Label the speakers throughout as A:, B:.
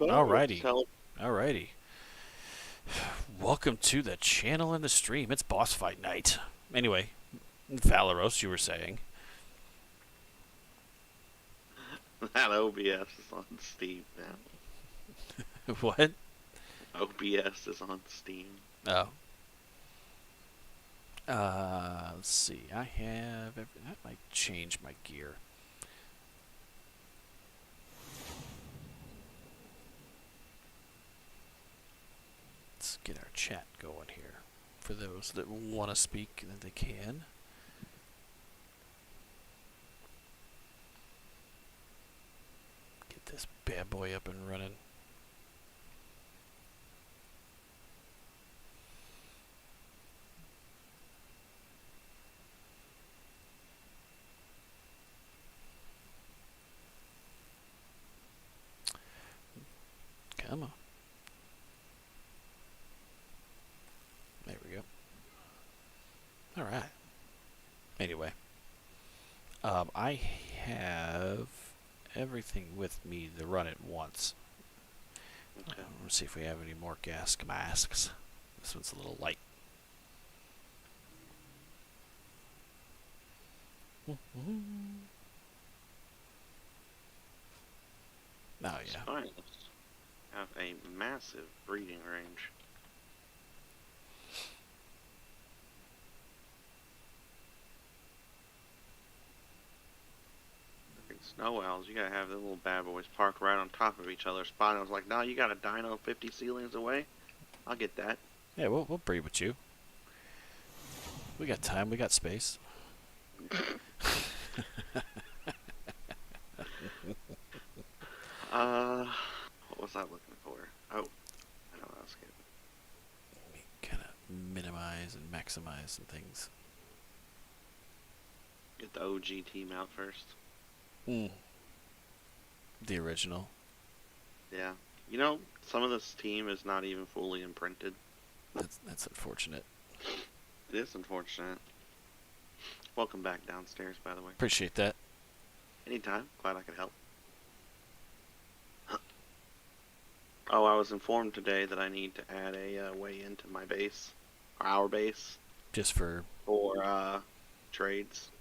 A: Alrighty. Alrighty. Welcome to the channel and the stream. It's boss fight night. Anyway, Valeros, you were saying.
B: That OBS is on Steam now.
A: What?
B: OBS is on Steam.
A: Oh. Let's see. I might change my gear. Let's get our chat going here. For those that want to speak, that they can. Get this bad boy up and running. Come on. There we go. All right. Anyway, I have everything with me to run it once.
B: Okay.
A: Let's see if we have any more gas masks. This one's a little light. Oh yeah.
B: Spines have a massive breeding range. Snow owls, you gotta have the little bad boys parked right on top of each other. Spot. I was like, "No, you got a dino 50 ceilings away. I'll get that."
A: Yeah, we'll breed with you. We got time. We got space.
B: What was I looking for? Oh, I know what I was getting.
A: We kind of minimize and maximize some things.
B: Get the OG team out first.
A: The original.
B: Yeah. You know, some of this team is not even fully imprinted.
A: That's unfortunate.
B: It is unfortunate. Welcome back downstairs, by the way.
A: Appreciate that.
B: Anytime. Glad I could help. Oh, I was informed today that I need to add a way into my base, or our base,
A: Just for
B: trades,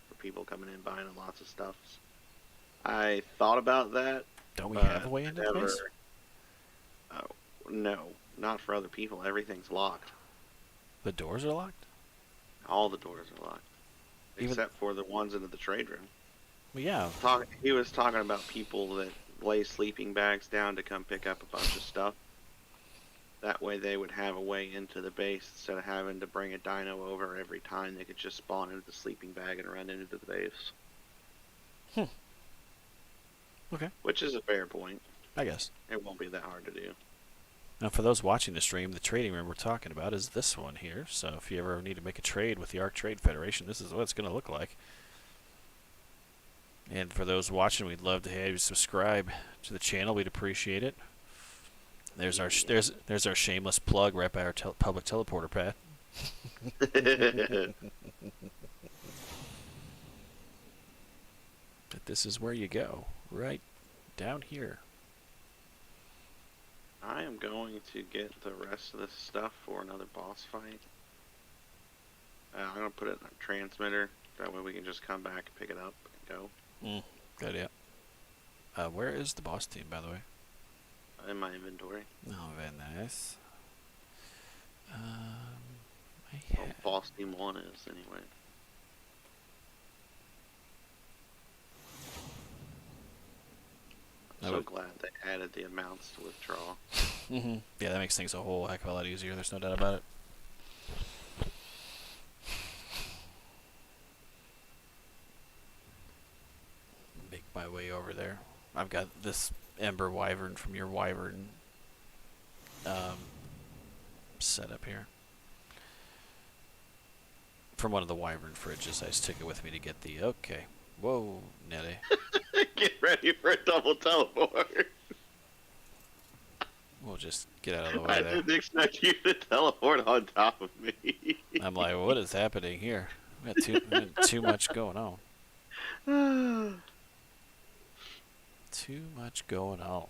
B: for people coming in buying lots of stuff. I thought about that.
A: don't we have a way into the
B: never.
A: base?
B: Oh, no, not for other people. Everything's locked.
A: The doors are locked?
B: All the doors are locked,
A: Even-
B: except for the ones into the trade room.
A: Well, yeah.
B: He was talking about people that lay sleeping bags down to come pick up a bunch of stuff. That way they would have a way into the base instead of having to bring a dino over every time. They could just spawn into the sleeping bag and run into the base.
A: Okay.
B: Which is a fair point.
A: I guess.
B: It won't be that hard to do.
A: Now, for those watching the stream, the trading room we're talking about is this one here. So if you ever need to make a trade with the ARK Trade Federation, this is what it's going to look like. And for those watching, we'd love to have you subscribe to the channel. We'd appreciate it. There's our there's our shameless plug right by our public teleporter pad. But this is where you go, right down here.
B: I am going to get the rest of this stuff for another boss fight. I'm going to put it in a transmitter. That way we can just come back and pick it up and go.
A: Good, yeah. Where is the boss team, by the way?
B: In my inventory.
A: Oh, very nice.
B: Well, boss team 1 is, anyway. I'm so glad they added the amounts to withdraw.
A: Yeah, that makes things a whole heck of a lot easier. There's no doubt about it. Make my way over there. I've got this Ember Wyvern from your Wyvern set up here. From one of the Wyvern fridges. I just took it with me to get the... Okay. Whoa, Nelly.
B: Get ready for a double teleport.
A: We'll just get out of the way
B: I
A: there.
B: didn't expect you to teleport on top of me.
A: I'm like, what is happening here? We got too much going on. Too much going on.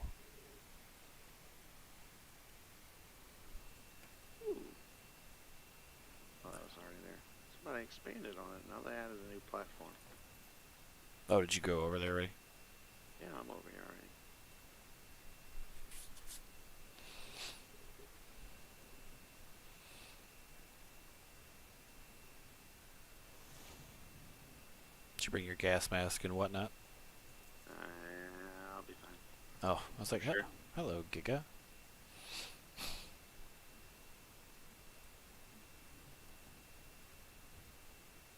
B: expanded on it. Now they added a new platform.
A: Oh, did you go over there already?
B: Yeah, I'm over here already.
A: Did you bring your gas mask and whatnot?
B: I'll be fine.
A: Oh, I was like,
B: Sure.
A: hello, Giga.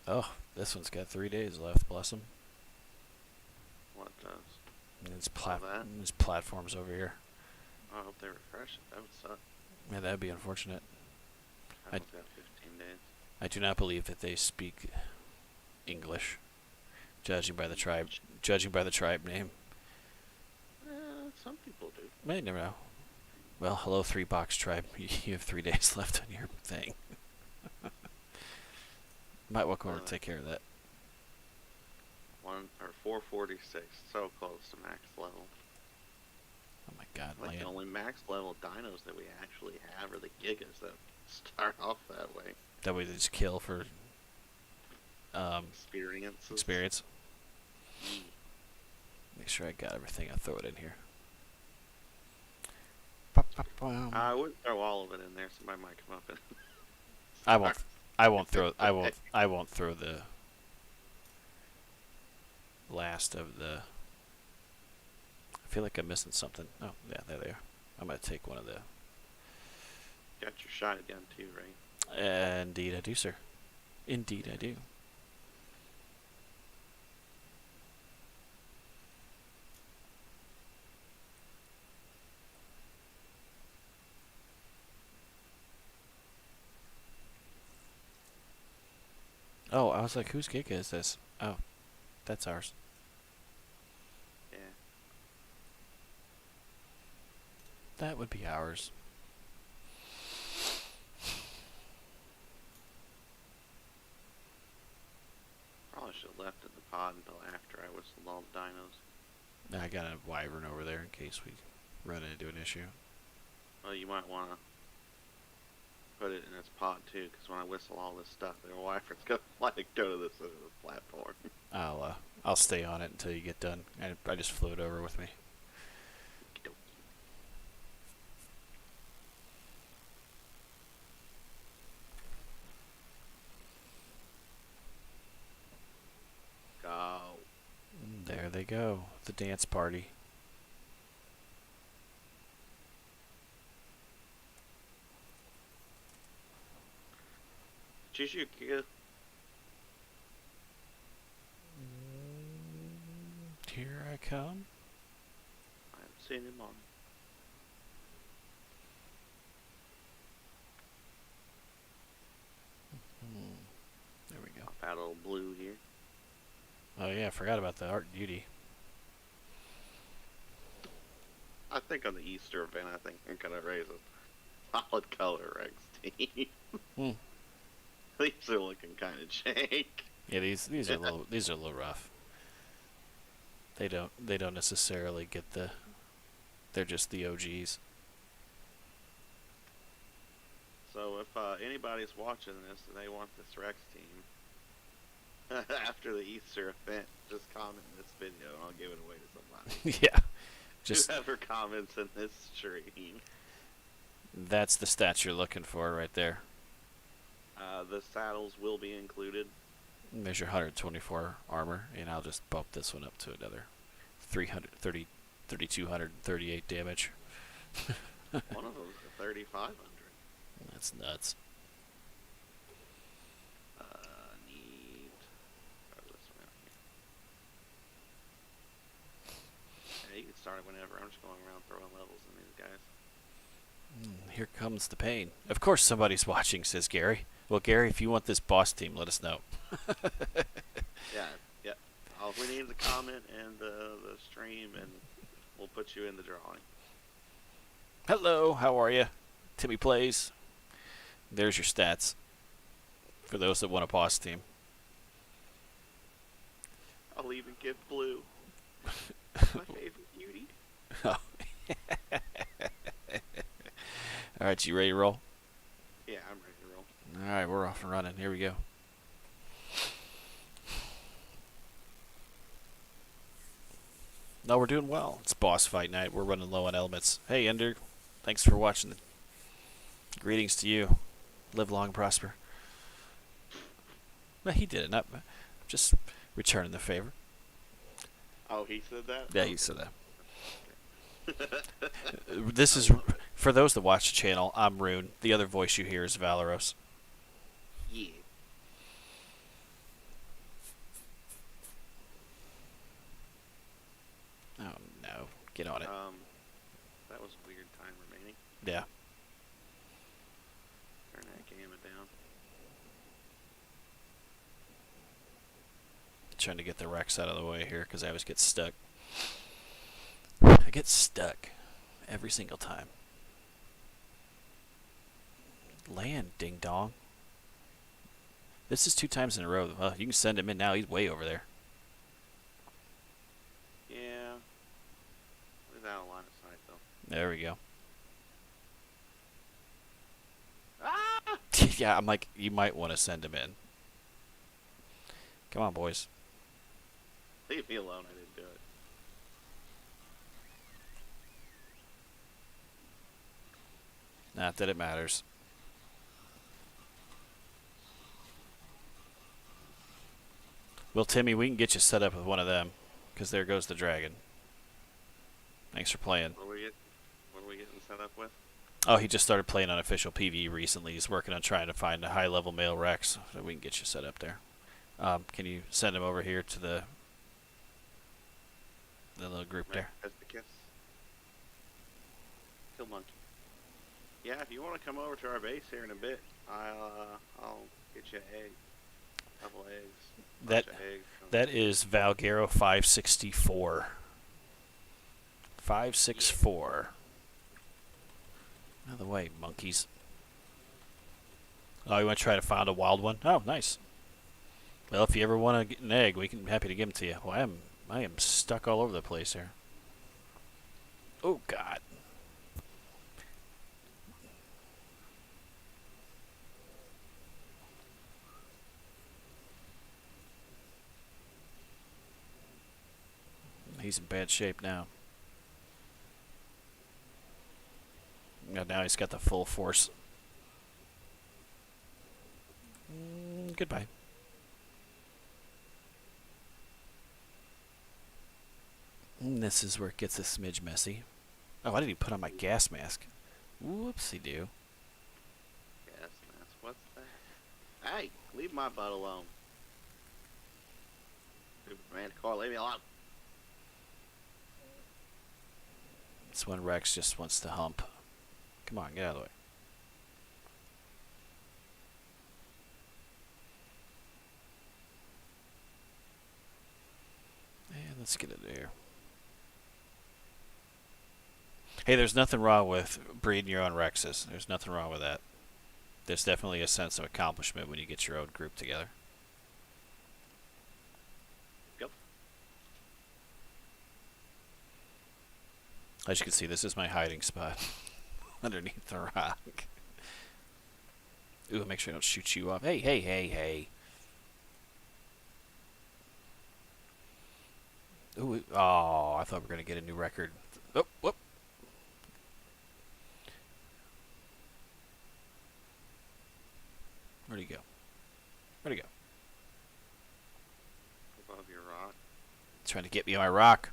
A: Oh, this one's got 3 days left, bless him.
B: What does?
A: And
B: That?
A: there's platforms over here.
B: I hope they refresh it. That would suck.
A: Yeah, that'd be unfortunate.
B: I got 15 days.
A: I do not believe that they speak English, judging by the tribe name.
B: Some people do.
A: May never know. Well, hello, 3 box tribe. You have 3 days left on your thing. Might walk over and take care of that.
B: 446, so close to max level.
A: Oh my God,
B: Like the
A: land.
B: only max level dinos that we actually have are the gigas that start off that way.
A: That way they just kill for
B: Experiences.
A: experience. Make sure I got everything. I'll throw it in here.
B: I would throw all of it in there. Somebody might come up and.
A: I won't. I won't throw. I won't throw the last of the. I feel like I'm missing something. Oh yeah, there they are. I'm gonna take one of the.
B: Got your shotgun too, right?
A: Indeed, I do, sir. Indeed, I do. Oh, I was like, whose Giga is this? Oh, that's ours.
B: Yeah.
A: That would be ours.
B: Probably should have left it in the pod until after I whistled all the dinos.
A: I got a wyvern over there in case we run into an issue.
B: Well, you might want to put it in its pod too, because when I whistle all this stuff, the wyvern's gonna like go to this platform.
A: I'll stay on it until you get done. I just flew it over with me.
B: Go.
A: There they go. The dance party.
B: Choose your Giga.
A: Here I come.
B: I haven't seen him on.
A: There we go.
B: I've had a little blue here.
A: Oh yeah, I forgot about the art beauty.
B: I think on the Easter event, I think I'm gonna raise a solid color Rex team. These are looking kind of jank.
A: Yeah, these are a little rough. They don't necessarily get the. They're just the OGs.
B: So if anybody's watching this and they want this Rex team after the Easter event, just comment in this video and I'll give it away to somebody.
A: Yeah, just
B: Whoever comments in this stream.
A: that's the stats you're looking for right there.
B: The saddles will be included.
A: Measure 124 armor, and I'll just bump this one up to another 330, 3,238 damage.
B: One of them's a 3,500.
A: That's nuts.
B: Neat. Throw this one out here. Yeah, you can start it whenever. I'm just going around throwing levels in these guys.
A: Here comes the pain. Of course somebody's watching, says Gary. Well, Gary, if you want this boss team, let us know.
B: Yeah. All we need is a comment and the stream, and we'll put you in the drawing.
A: Hello, how are you? Timmy Plays. There's your stats for those that want a boss team.
B: I'll even give blue. My favorite beauty.
A: Oh. All right, you ready to roll?
B: Yeah, I'm ready to roll.
A: All right, we're off and running. Here we go. No, we're doing well. It's boss fight night. We're running low on elements. Hey, Ender. Thanks for watching. Greetings to you. Live long and prosper. Well, he did it. Not just returning the favor.
B: Oh, he said that?
A: Yeah, he said that. This is for those that watch the channel. I'm Rune. The other voice you hear is Valeros.
B: Yeah.
A: Oh no! Get on it.
B: That was a weird time remaining.
A: Yeah.
B: Turn that gamma down.
A: Trying to get the Rex out of the way here because I always get stuck. I get stuck every single time. Land, ding dong. This is 2 times in a row. You can send him in now. He's way over there.
B: Yeah. Without a line of sight, though.
A: There we go.
B: Ah!
A: Yeah, I'm like, you might want to send him in. Come on, boys.
B: Leave me alone. I didn't do it.
A: Not that it matters. Well, Timmy, we can get you set up with one of them, because there goes the dragon. Thanks for playing.
B: What are we getting set up with?
A: Oh, he just started playing on official PVE recently. He's working on trying to find a high-level male Rex, so we can get you set up there. Can you send him over here to the little group there?
B: As the kiss. Kill monkey. Yeah, if you want to come over to our base here in a bit, I'll get you an egg. A couple eggs.
A: That
B: Bunch of eggs.
A: that is Valguero 564. 564. Out of the way, monkeys. Oh, you want to try to find a wild one? Oh, nice. Well, if you ever want to get an egg, we can happy to give them to you. Well, I am stuck all over the place here. Oh God. He's in bad shape now. Now he's got the full force. Goodbye. This is where it gets a smidge messy. Oh, I didn't even put on my gas mask. Whoopsie-doo.
B: Yes, that's what's that? Hey, leave my butt alone. Stupid man, car, leave me alone.
A: This one Rex just wants to hump. Come on, get out of the way. And let's get it there. Hey, there's nothing wrong with breeding your own Rexes. There's nothing wrong with that. There's definitely a sense of accomplishment when you get your own group together.
B: Yep.
A: As you can see, this is my hiding spot underneath the rock. Ooh, make sure I don't shoot you off. Hey, hey, hey, hey. Ooh, oh, I thought we were going to get a new record. Oh, whoop. Where'd he go? Where'd he go?
B: Above your rock.
A: Trying to get me on my rock.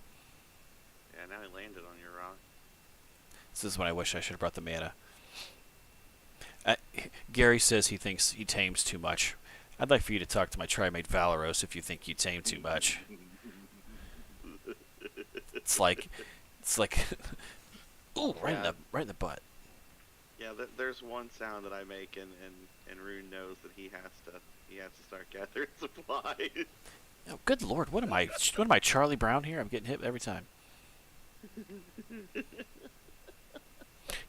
B: Yeah, now he landed on your rock.
A: This is when I wish I should have brought the mana. Gary says he thinks he tames too much. I'd like for you to talk to my trimate Valeros if you think you tame too much. It's like, ooh, right in the butt.
B: Yeah, there's one sound that I make, and Rune knows that he has to start gathering supplies.
A: Oh, good lord, what am I, Charlie Brown here? I'm getting hit every time.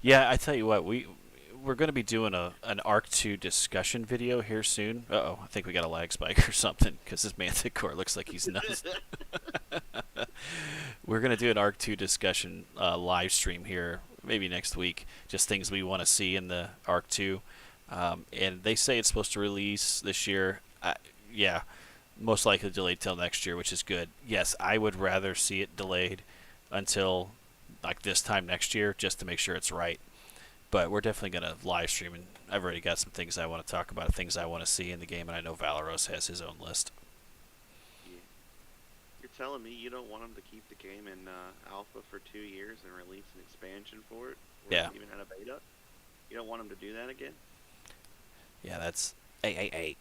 A: Yeah, I tell you what, we're going to be doing an ARK 2 discussion video here soon. Uh-oh, I think we got a lag spike or something, because this Manticore looks like he's nuts. We're going to do an ARK 2 discussion live stream here, maybe next week. Just things we want to see in the ARK 2. And they say it's supposed to release this year. Yeah, most likely delayed till next year, which is good. Yes, I would rather see it delayed. until like this time next year, just to make sure it's right. But we're definitely gonna live stream, and I've already got some things I want to talk about, things I want to see in the game, and I know Valeros has his own list.
B: Yeah. You're telling me you don't want them to keep the game in alpha for 2 years and release an expansion for it, or
A: Yeah,
B: even in a beta? You don't want them to do that again?
A: yeah, that's hey.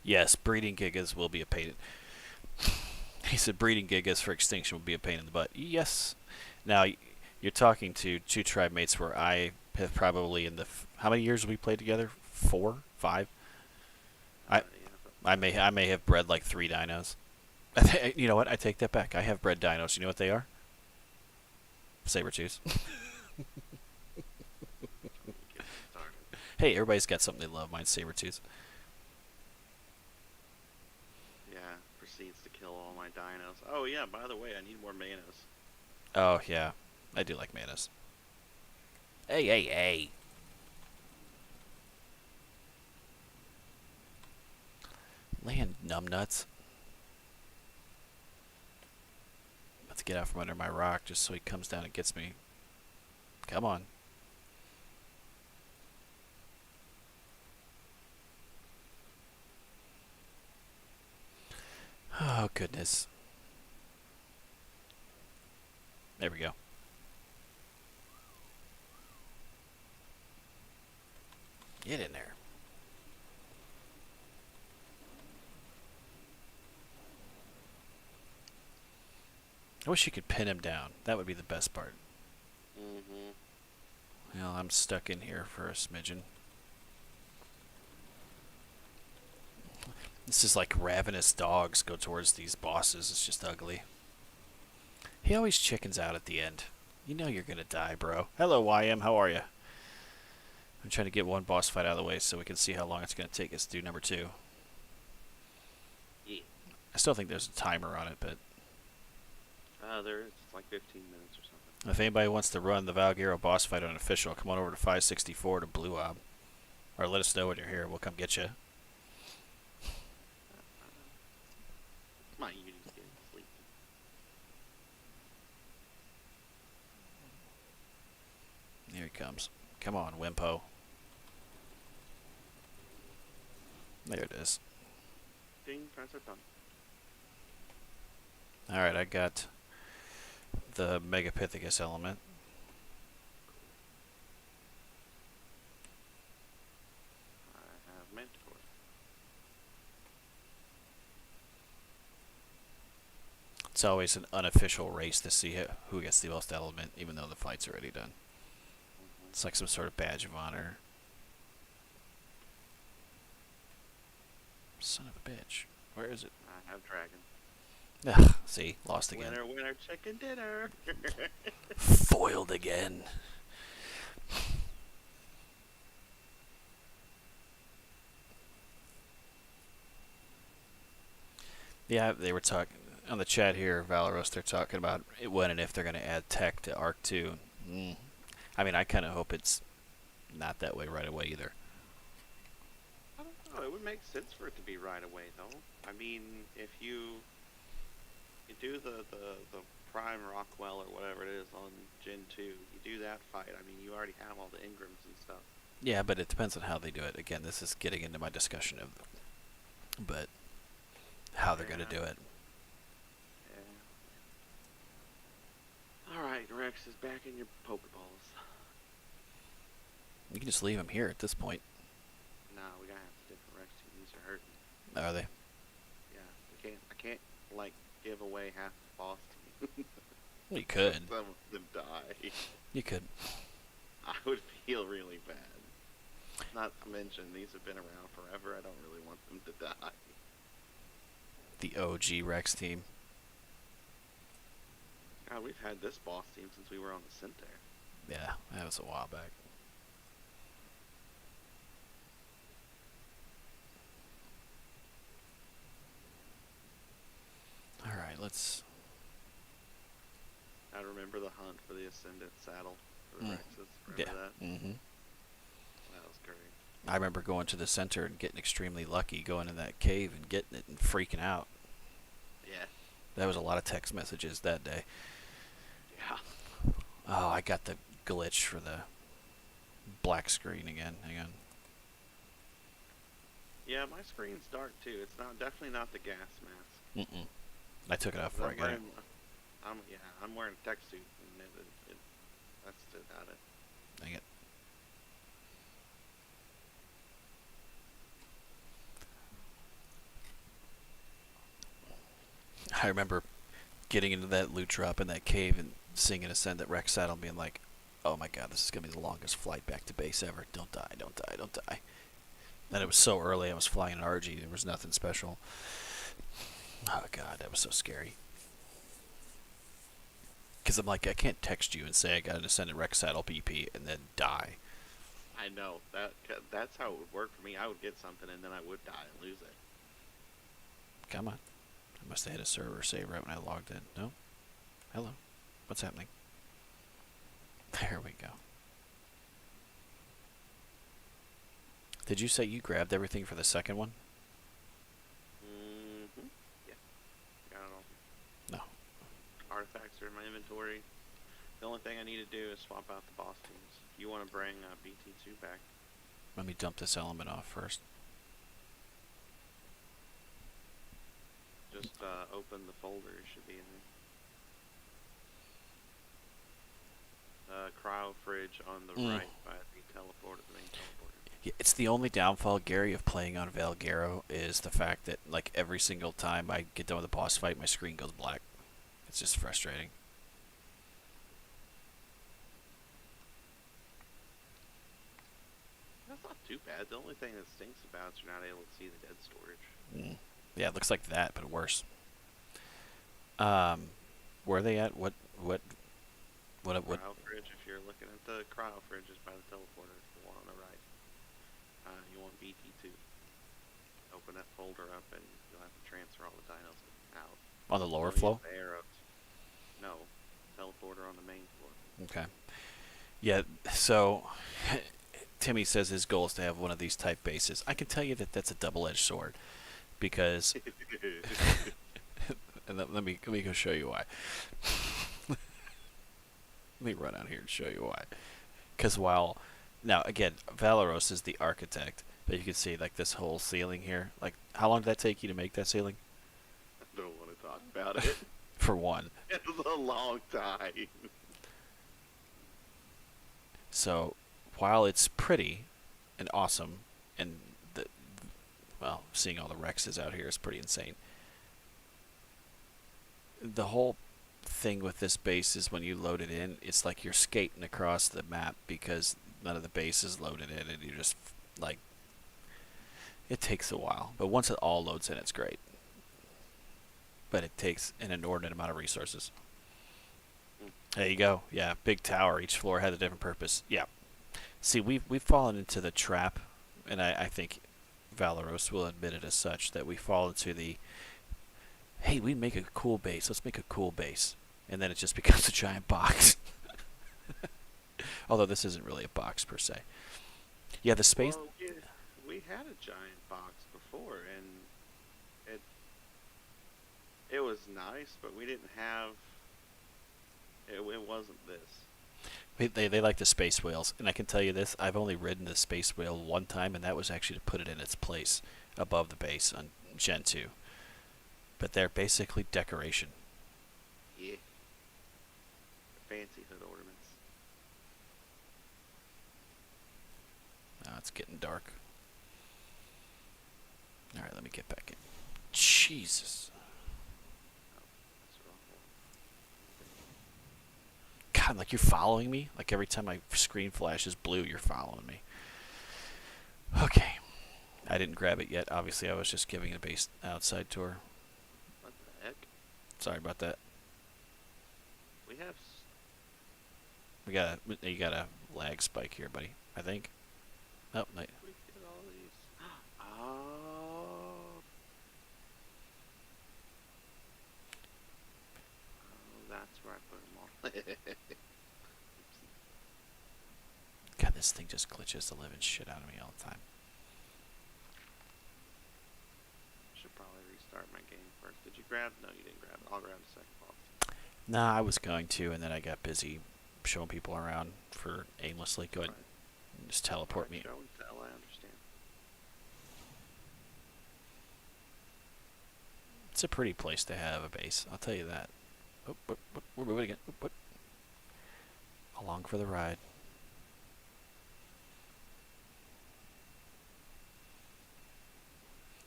A: Yes, breeding gigas will be a pain. He said breeding gigas for extinction will be a pain in the butt. Yes. Now you're talking to two tribe mates where I have probably in the how many years have we played together? 4, 5. I
B: Yeah.
A: I may have bred like 3 dinos. You know what? I take that back. I have bred dinos. You know what they are? Saber-tooths.
B: Don't get me started.
A: Hey, everybody's got something they love. Mine's saber-tooths.
B: Yeah, proceeds to kill all my dinos. Oh yeah, by the way, I need more manas.
A: Oh yeah, I do like manas. Hey. Land numbnuts. Let's get out from under my rock just so he comes down and gets me. Come on. Oh, goodness. There we go. Get in there. I wish you could pin him down. That would be the best part. Well, I'm stuck in here for a smidgen. This is like ravenous dogs go towards these bosses. It's just ugly. He always chickens out at the end. You know you're gonna die, bro. Hello, YM. How are you? I'm trying to get one boss fight out of the way so we can see how long it's gonna take us to do number 2.
B: Yeah.
A: I still think there's a timer on it, but
B: There is. It's like 15 minutes or something.
A: if anybody wants to run the Valguero boss fight on official, come on over to 564 to Blue Ob. Or let us know when you're here. We'll come get you.
B: My Uni's getting sleepy.
A: Here he comes. Come on, Wimpo. There it is.
B: Ding, press it done.
A: Alright, I got the Megapithecus element.
B: I have Mentor.
A: It's always an unofficial race to see who gets the most element, even though the fight's already done. It's like some sort of badge of honor. Son of a bitch. Where is it?
B: I have Dragon.
A: Ugh, see, lost again.
B: Winner, chicken dinner.
A: Foiled again. Yeah, they were talking on the chat here, Valeros. They're talking about when and if they're going to add tech to ARK 2. I mean, I kind of hope it's not that way right away either.
B: I don't know. It would make sense for it to be right away, though. I mean, if you do the Prime Rockwell or whatever it is on Gen 2, you do that fight. I mean, you already have all the Ingrams and stuff.
A: Yeah, but it depends on how they do it. Again, this is getting into my discussion of, but how they're going to do it.
B: Yeah. Alright, Rex is back in your Pokeballs.
A: You can just leave him here at this point.
B: Nah, we gotta have a different Rex team. These are hurting.
A: Are they?
B: Yeah, I can't, like, give away half the boss team.
A: Well, you could.
B: Some of them die.
A: You could.
B: I would feel really bad. Not to mention, these have been around forever. I don't really want them to die.
A: The OG Rex team.
B: God, we've had this boss team since we were on the Centaur.
A: Yeah, that was a while back. Alright, let's...
B: I remember the hunt for the Ascendant saddle for the Rexes. Remember that?
A: Mm-hmm.
B: That was great.
A: I remember going to the center and getting extremely lucky, going in that cave and getting it and freaking out.
B: Yeah.
A: That was a lot of text messages that day.
B: Yeah.
A: Oh, I got the glitch for the black screen again. Hang on.
B: Yeah, my screen's dark too. It's not definitely not the gas mask.
A: Mm-mm. I took it off
B: 'Cause
A: before I got it.
B: I'm wearing a tech suit, and that's about it.
A: Dang it. I remember getting into that loot drop in that cave and seeing an ascend at Rex Saddle and being like, oh my god, this is going to be the longest flight back to base ever. Don't die, don't die, don't die. And it was so early, I was flying an RG, there was nothing special. Oh god, that was so scary. Because I'm like, I can't text you and say I got an ascended Rex Saddle BP and then die.
B: I know that's how it would work for me. I would get something and then I would die and lose it.
A: Come on. I must have hit a server save right when I logged in. No? Hello? What's happening? There we go. Did you say you grabbed everything for the second one?
B: Mm-hmm. Yeah. Got it all.
A: No.
B: Artifacts are in my inventory. The only thing I need to do is swap out the boss teams. You want to bring BT2 back?
A: Let me dump this element off first.
B: Just open the folder. It should be in there. Cryo fridge on the right by the teleporter, the main teleporter.
A: Yeah, it's the only downfall, Gary, of playing on Valguero is the fact that, like, every single time I get done with a boss fight, my screen goes black. It's just frustrating.
B: That's not too bad. The only thing that stinks about is you're not able to see the dead storage.
A: Mm. Yeah, it looks like that, but worse. Where are they at? What?
B: Cryo fridge, if you're looking at the cryo fridge, is by the teleporter, the one on the right. You want BT2. Open that folder up and you'll have to transfer all the dinos out.
A: On the lower
B: Don't use
A: flow?
B: the arrows. No. Teleporter on the main floor.
A: Okay. Yeah, so Timmy says his goal is to have one of these type bases. I can tell you that that's a double-edged sword because and let me go show you why. Let me run out here and show you why. Because while now again, Valeros is the architect, but you can see like this whole ceiling here. Like, how long did that take you to make that ceiling?
B: I don't want to talk about it.
A: For one.
B: It was a long time.
A: So, while it's pretty and awesome, and well, seeing all the Rexes out here is pretty insane. The whole thing with this base is when you load it in, it's like you're skating across the map because none of the base is loaded in, and you're just like, it takes a while. But once it all loads in, it's great. But it takes an inordinate amount of resources. There you go. Yeah, big tower. Each floor had a different purpose. Yeah. See, we've fallen into the trap, and I think Valeros will admit it as such, that we fall into the, hey, we make a cool base. Let's make a cool base. And then it just becomes a giant box. Although this isn't really a box per se. Yeah, the space.
B: Well, yeah, we had a giant box before, and it was nice, but we didn't have. It wasn't this.
A: They like the space whales, and I can tell you this: I've only ridden the space whale one time, and that was actually to put it in its place above the base on Gen 2. But they're basically decoration.
B: Yeah. Fancy hood ornaments.
A: Oh, it's getting dark. All right, let me get back in. Jesus.
B: That's the wrong one.
A: God, like you're following me? Like every time my screen flashes blue, you're following me. Okay. I didn't grab it yet. Obviously, I was just giving a base outside tour.
B: What the heck?
A: Sorry about that.
B: We have.
A: You got a lag spike here, buddy. I think. Oh, no.
B: We get all these. Oh. That's where I put them all.
A: God, this thing just glitches the living shit out of me all the time.
B: grab? No, you didn't grab it. I'll grab the second boss.
A: Nah, I was going to, and then I got busy showing people around for aimlessly. Go ahead,
B: Alright.
A: and just teleport
B: Alright,
A: me.
B: show and tell, I understand.
A: It's a pretty place to have a base. I'll tell you that. Oh, we're moving again. Along for the ride.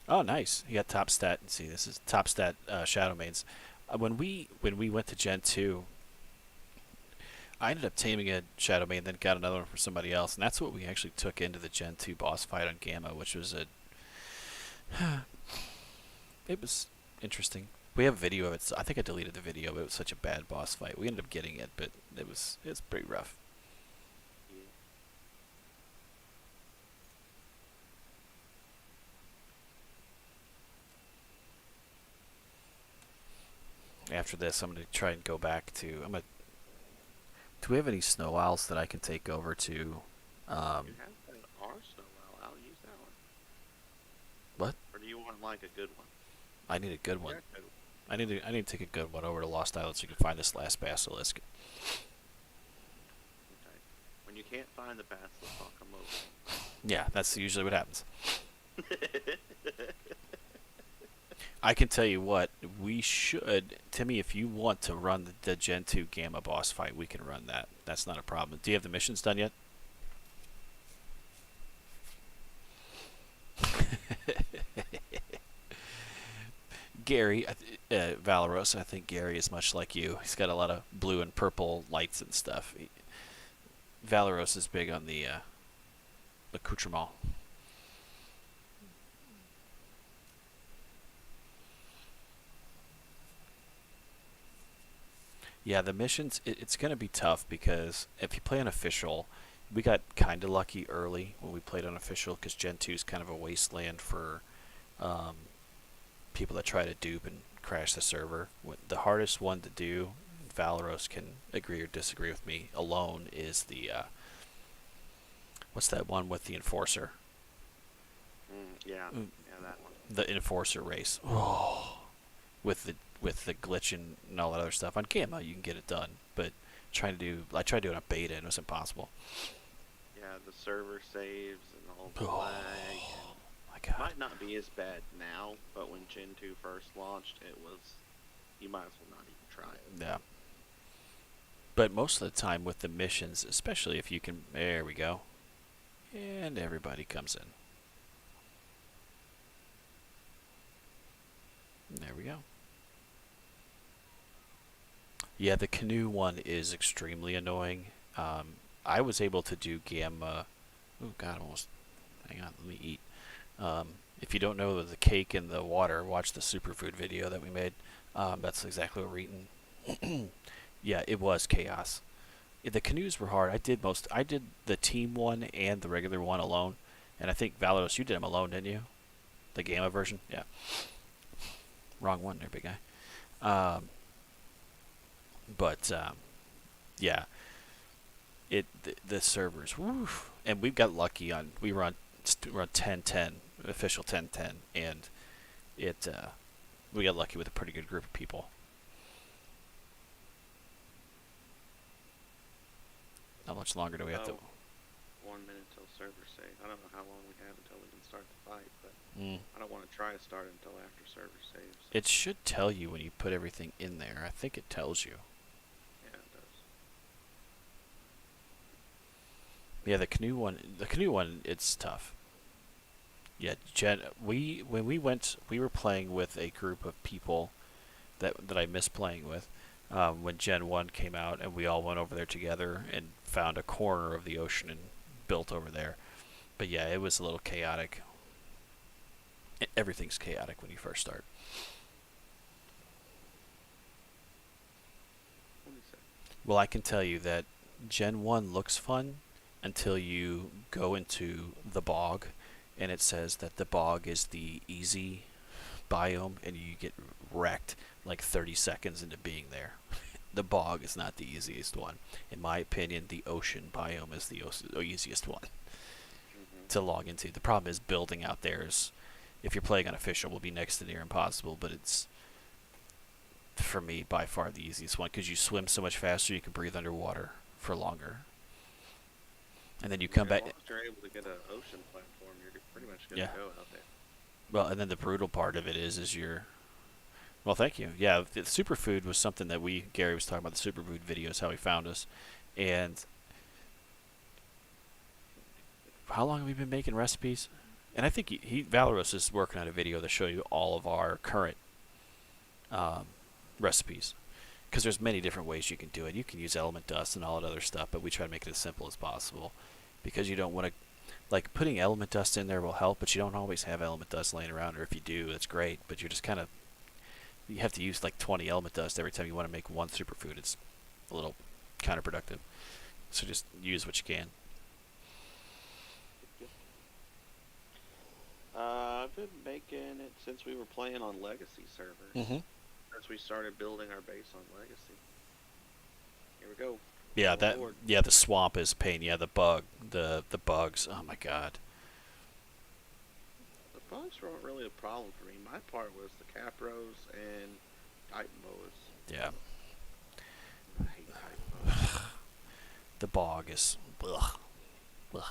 A: Oh, nice. You got top stat. See, this is top stat Shadow Mains. When we went to Gen 2, I ended up taming a Shadow Main, then got another one for somebody else, and that's what we actually took into the Gen 2 boss fight on Gamma, which was it was interesting. We have a video of it. So I think I deleted the video, but it was such a bad boss fight. We ended up getting it, but it's pretty rough. After this, I'm gonna try and go back to. Do we have any snow owls that I can take over to?
B: You have an arsenal. I'll use that one.
A: What?
B: Or do you want like a good one?
A: I need a good one.
B: Yeah, good.
A: I need to take a good one over to Lost Island so you can find this last basilisk.
B: Okay. When you can't find the basilisk, I'll come over.
A: Yeah, that's usually what happens. I can tell you what, we should, Timmy, if you want to run the Gen 2 Gamma boss fight, we can run that. That's not a problem. Do you have the missions done yet? Gary, Valeros, I think Gary is much like you. He's got a lot of blue and purple lights and stuff. Valeros is big on the accoutrement. Yeah, the missions, it's going to be tough because if you play on official, we got kind of lucky early when we played on official because Gen 2 is kind of a wasteland for um, people that try to dupe and crash the server. The hardest one to do, Valeros can agree or disagree with me alone, is the, what's that one with the Enforcer?
B: Yeah, that one.
A: The Enforcer race. Oh, with the glitch and all that other stuff. On Gamma, you can get it done, but I tried doing a beta and it was impossible.
B: Yeah, the server saves and all the lag.
A: Oh my god.
B: Might not be as bad now, but when Gen 2 first launched, it was. You might as well not even try it.
A: Yeah. But most of the time with the missions, especially if you can, there we go, and everybody comes in. There we go. Yeah, the canoe one is extremely annoying. I was able to do Gamma. Oh God, almost. Hang on, let me eat. If you don't know the cake and the water, watch the superfood video that we made. That's exactly what we're eating. Yeah, it was chaos. The canoes were hard. I did the team one and the regular one alone, and I think Valados, you did them alone, didn't you? The Gamma version, yeah. Wrong one there, big guy. But yeah, the servers, woof. And we got lucky on we were on 10-10 official 10-10, and we got lucky with a pretty good group of people. How much longer do we have to?
B: 1 minute till server save. I don't know how long we have until we can start the fight, but
A: Mm.
B: I don't want to try to start until after server saves.
A: It should tell you when you put everything in there. I think it tells you.
B: Yeah, it does.
A: Yeah, the canoe one, it's tough. Yeah, when we went, we were playing with a group of people that I miss playing with. When Gen 1 came out, and we all went over there together and found a corner of the ocean and built over there. But yeah, it was a little chaotic. Everything's chaotic when you first start.
B: What do you say?
A: Well, I can tell you that Gen 1 looks fun until you go into the bog, and it says that the bog is the easy biome, and you get wrecked like 30 seconds into being there. The bog is not the easiest one. In my opinion, the ocean biome is the easiest one to log into. The problem is building out there is, if you're playing on official, will be next to near impossible, but for me, by far the easiest one because you swim so much faster, you can breathe underwater for longer. And then you come
B: Yeah, as
A: back.
B: long as you're able to get an ocean platform, you're pretty much good
A: Yeah.
B: to go out there.
A: Well, and then the brutal part of it is you're. Well, thank you. Yeah, the superfood was something that Gary was talking about the superfood videos, how he found us, and how long have we been making recipes? And I think Valeros is working on a video to show you all of our current um, recipes because there's many different ways you can do it. You can use element dust and all that other stuff, but we try to make it as simple as possible because you don't want to like putting element dust in there will help, but you don't always have element dust laying around, or if you do, it's great, but you're just kind of you have to use like 20 element dust every time you want to make one superfood. It's a little counterproductive. So just use what you can.
B: I've been making it since we were playing on Legacy servers.
A: Mm-hmm.
B: Since we started building our base on Legacy. Here we go.
A: Yeah,
B: Oh, Lord.
A: the swamp is pain. Yeah, the bugs. Oh my god.
B: The bugs weren't really a problem for me. My part was the capros and Titan boas.
A: Yeah.
B: I hate Titan boas.
A: The bog is. Ugh. Ugh.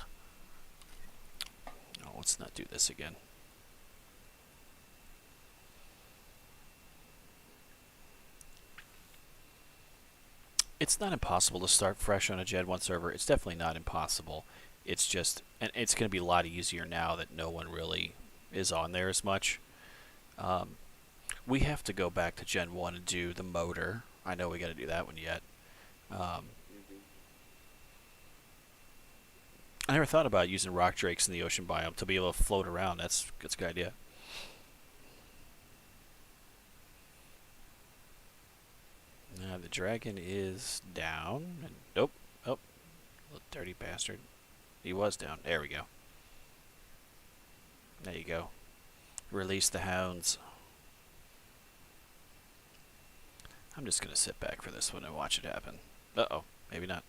A: Oh, let's not do this again. It's not impossible to start fresh on a Gen 1 server. It's definitely not impossible. It's just, and it's going to be a lot easier now that no one really is on there as much. We have to go back to Gen 1 and do the motor. I know we got to do that one yet. I never thought about using rock drakes in the ocean biome to be able to float around. That's a good idea. Now the dragon is down. And nope. Oh, little dirty bastard. He was down. There we go. There you go. Release the hounds. I'm just going to sit back for this one and watch it happen. Uh-oh. Maybe not.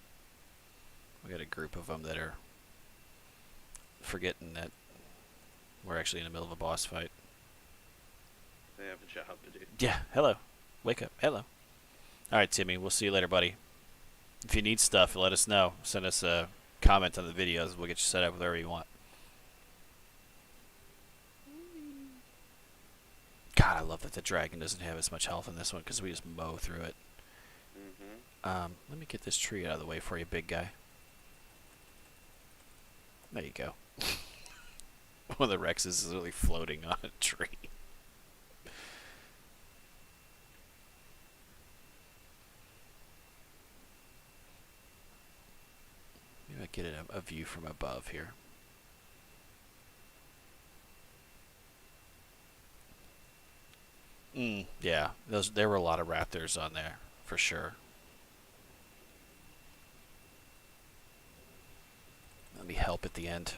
A: We got a group of them that are forgetting that we're actually in the middle of a boss fight.
B: They have a job to do.
A: Yeah. Hello. Wake up. Hello. All right, Timmy. We'll see you later, buddy. If you need stuff, let us know. Send us a comment on the videos. We'll get you set up with whatever you want. God, I love that the dragon doesn't have as much health in this one because we just mow through it. Let me get this tree out of the way for you, big guy. There you go. One of the Rexes is really floating on a tree. Maybe I get a view from above here. Yeah, there were a lot of raptors on there for sure. Let me help at the end.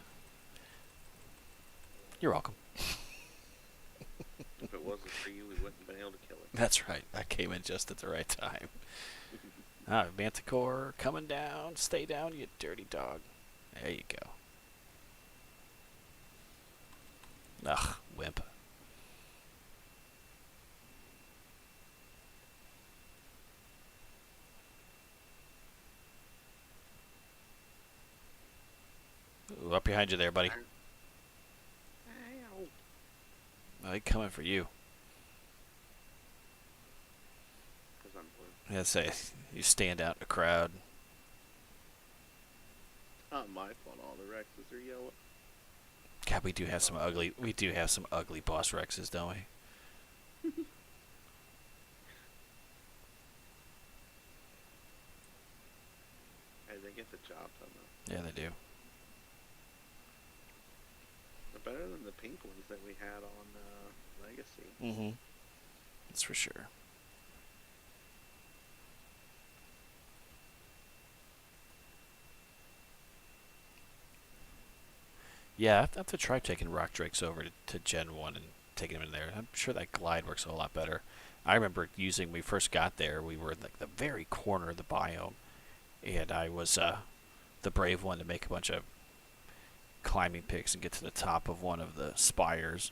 A: You're welcome.
B: If it wasn't for you, we wouldn't have been able to kill it.
A: That's right. I came in just at the right time. Manticore coming down. Stay down, you dirty dog. There you go. Ugh, wimp. Ooh, up behind you there, buddy.
B: Ow.
A: Oh, he's coming for you.
B: Because I'm blue.
A: Yeah, say you stand out in a crowd.
B: Not my fault. All the Rexes are yellow.
A: God, we do have some ugly boss Rexes, don't we?
B: Hey, they get the job done though.
A: Yeah, they do.
B: They're better than the pink ones that we had on Legacy.
A: Mm-hmm. That's for sure. Yeah, I have to try taking rock drakes over to Gen 1 and taking them in there. I'm sure that glide works a whole lot better. I remember when we first got there, we were in like the very corner of the biome, and I was the brave one to make a bunch of climbing picks and get to the top of one of the spires,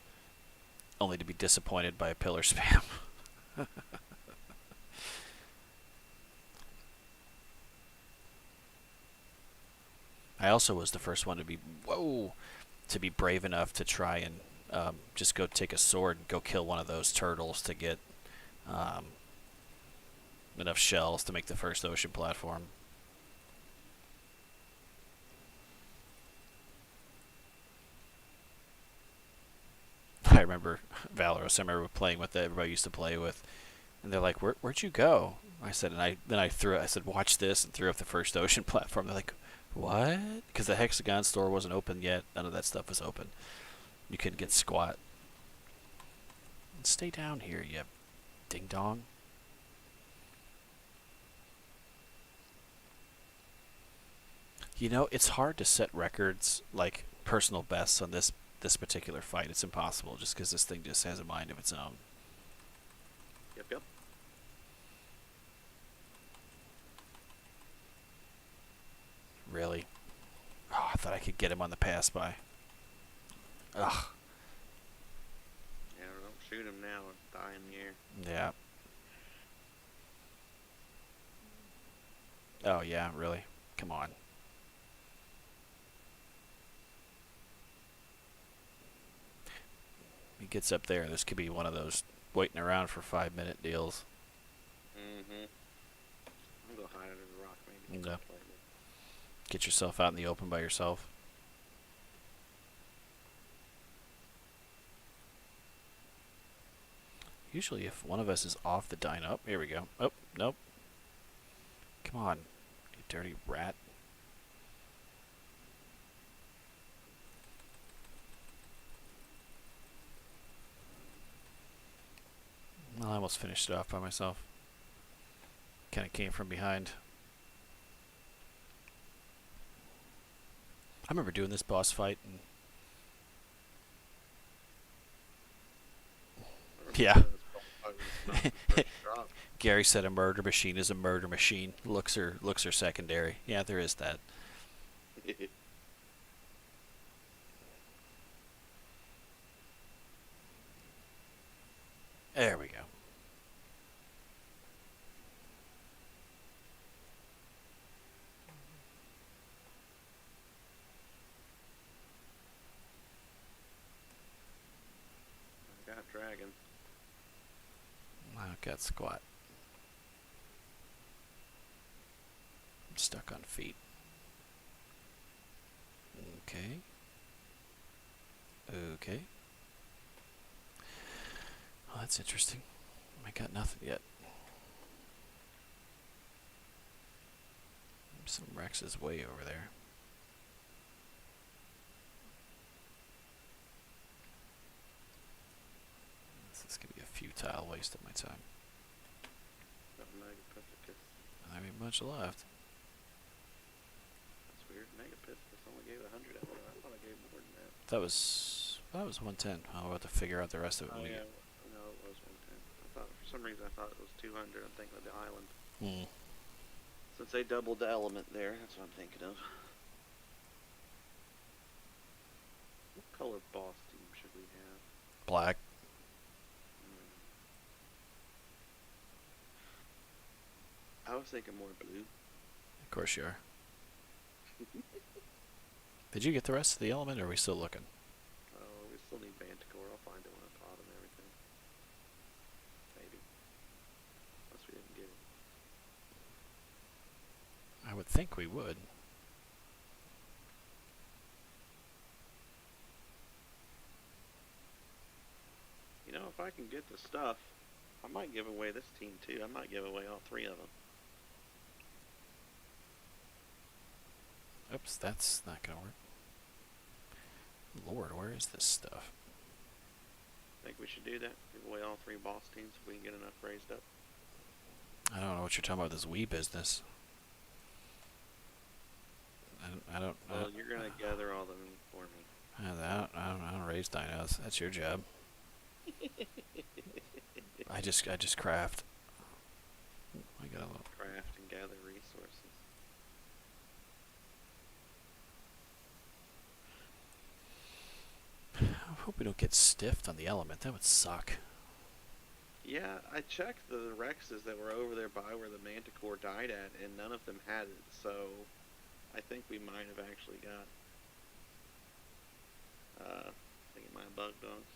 A: only to be disappointed by a pillar spam. I also was the first one to be brave enough to try and just go take a sword and go kill one of those turtles to get um, enough shells to make the first ocean platform. I remember Valorous. I remember playing with that everybody used to play with, and they're like, "Where'd you go?" I said, and then I threw it. I said, "Watch this," and threw up the first ocean platform. They're like, "What?" Because the Hexagon store wasn't open yet. None of that stuff was open. You couldn't get squat. Stay down here, you ding dong. You know, it's hard to set records like personal bests on this particular fight. It's impossible just because this thing just has a mind of its own.
B: Yep, yep.
A: Really? Oh, I thought I could get him on the pass by. Ugh.
B: Yeah, don't shoot him now and die in the air.
A: Yeah. Oh yeah, really? Come on. He gets up there. This could be one of those waiting around for 5 minute deals.
B: Mm-hmm. I'm gonna go hide under the rock, maybe.
A: Yeah. Get yourself out in the open by yourself. Usually if one of us is off the dino... Oh, here we go. Oh, nope. Come on, you dirty rat. Well, I almost finished it off by myself. Kind of came from behind. I remember doing this boss fight and... Yeah. Gary said a murder machine is a murder machine. Looks are secondary. Yeah, there is that. There we go.
B: I got dragon.
A: I've got squat. I'm stuck on feet. Okay. Okay. Well, that's interesting. I got nothing yet. Some Rex is way over there. This is going to be a futile waste of my time. Not even much left.
B: That's weird. Megapithecus only gave 100 out of it. I thought I gave more than that.
A: That was 110. I'll have to figure out the rest of it.
B: Oh, yeah. No, it was 110. I thought, for some reason, I thought it was 200. I'm thinking of the island.
A: Hmm.
B: Since they doubled the element there, that's what I'm thinking of. What color boss team should we have?
A: Black.
B: I was thinking more blue.
A: Of course you are. Did you get the rest of the element, or are we still looking?
B: Oh, we still need Manticore. I'll find it when I pot and everything. Maybe. Unless we didn't get it.
A: I would think we would.
B: You know, if I can get the stuff, I might give away this team too. I might give away all 3 of them.
A: Oops, that's not gonna work. Lord, where is this stuff?
B: Think we should do that? Give away all 3 boss teams if we can get enough raised up.
A: I don't know what you're talking about. This Wii business. I don't.
B: Well, you're gonna gather all of them for me.
A: I don't raise dinos. That's your job. I just craft. I got a little
B: Craft and gather resources.
A: I hope we don't get stiffed on the element. That would suck.
B: Yeah, I checked the Rexes that were over there by where the Manticore died at, and none of them had it, so I think we might have actually got. I think it might have bugged us.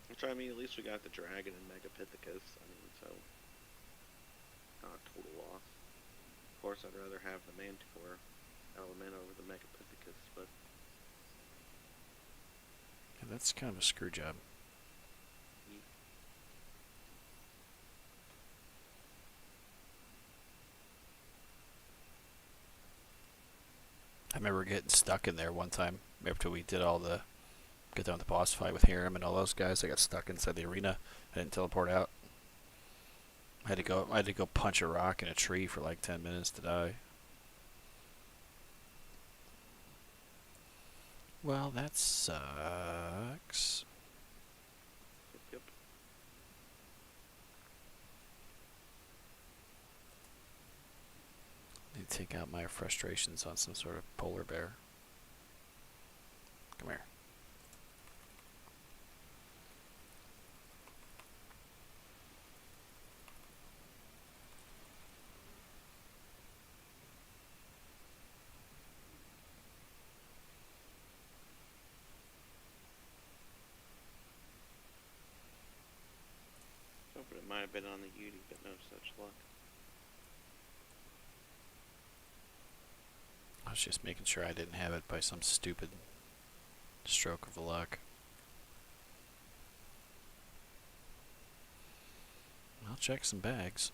B: Which I mean, at least we got the dragon and Megapithecus. I mean, so not a total loss. Of course, I'd rather have the Manticore element over the Megapithecus, but
A: Yeah, that's kind of a screw job. I remember getting stuck in there one time after we did all the get done with the boss fight with Hiram and all those guys. I got stuck inside the arena. I didn't teleport out. I had to go punch a rock in a tree for like 10 minutes to die. Well, that sucks.
B: yep.
A: Need to take out my frustrations on some sort of polar bear. Come here.
B: Hoping it might have been on the Yudi, but no such luck.
A: I was just making sure I didn't have it by some stupid stroke of luck. I'll check some bags.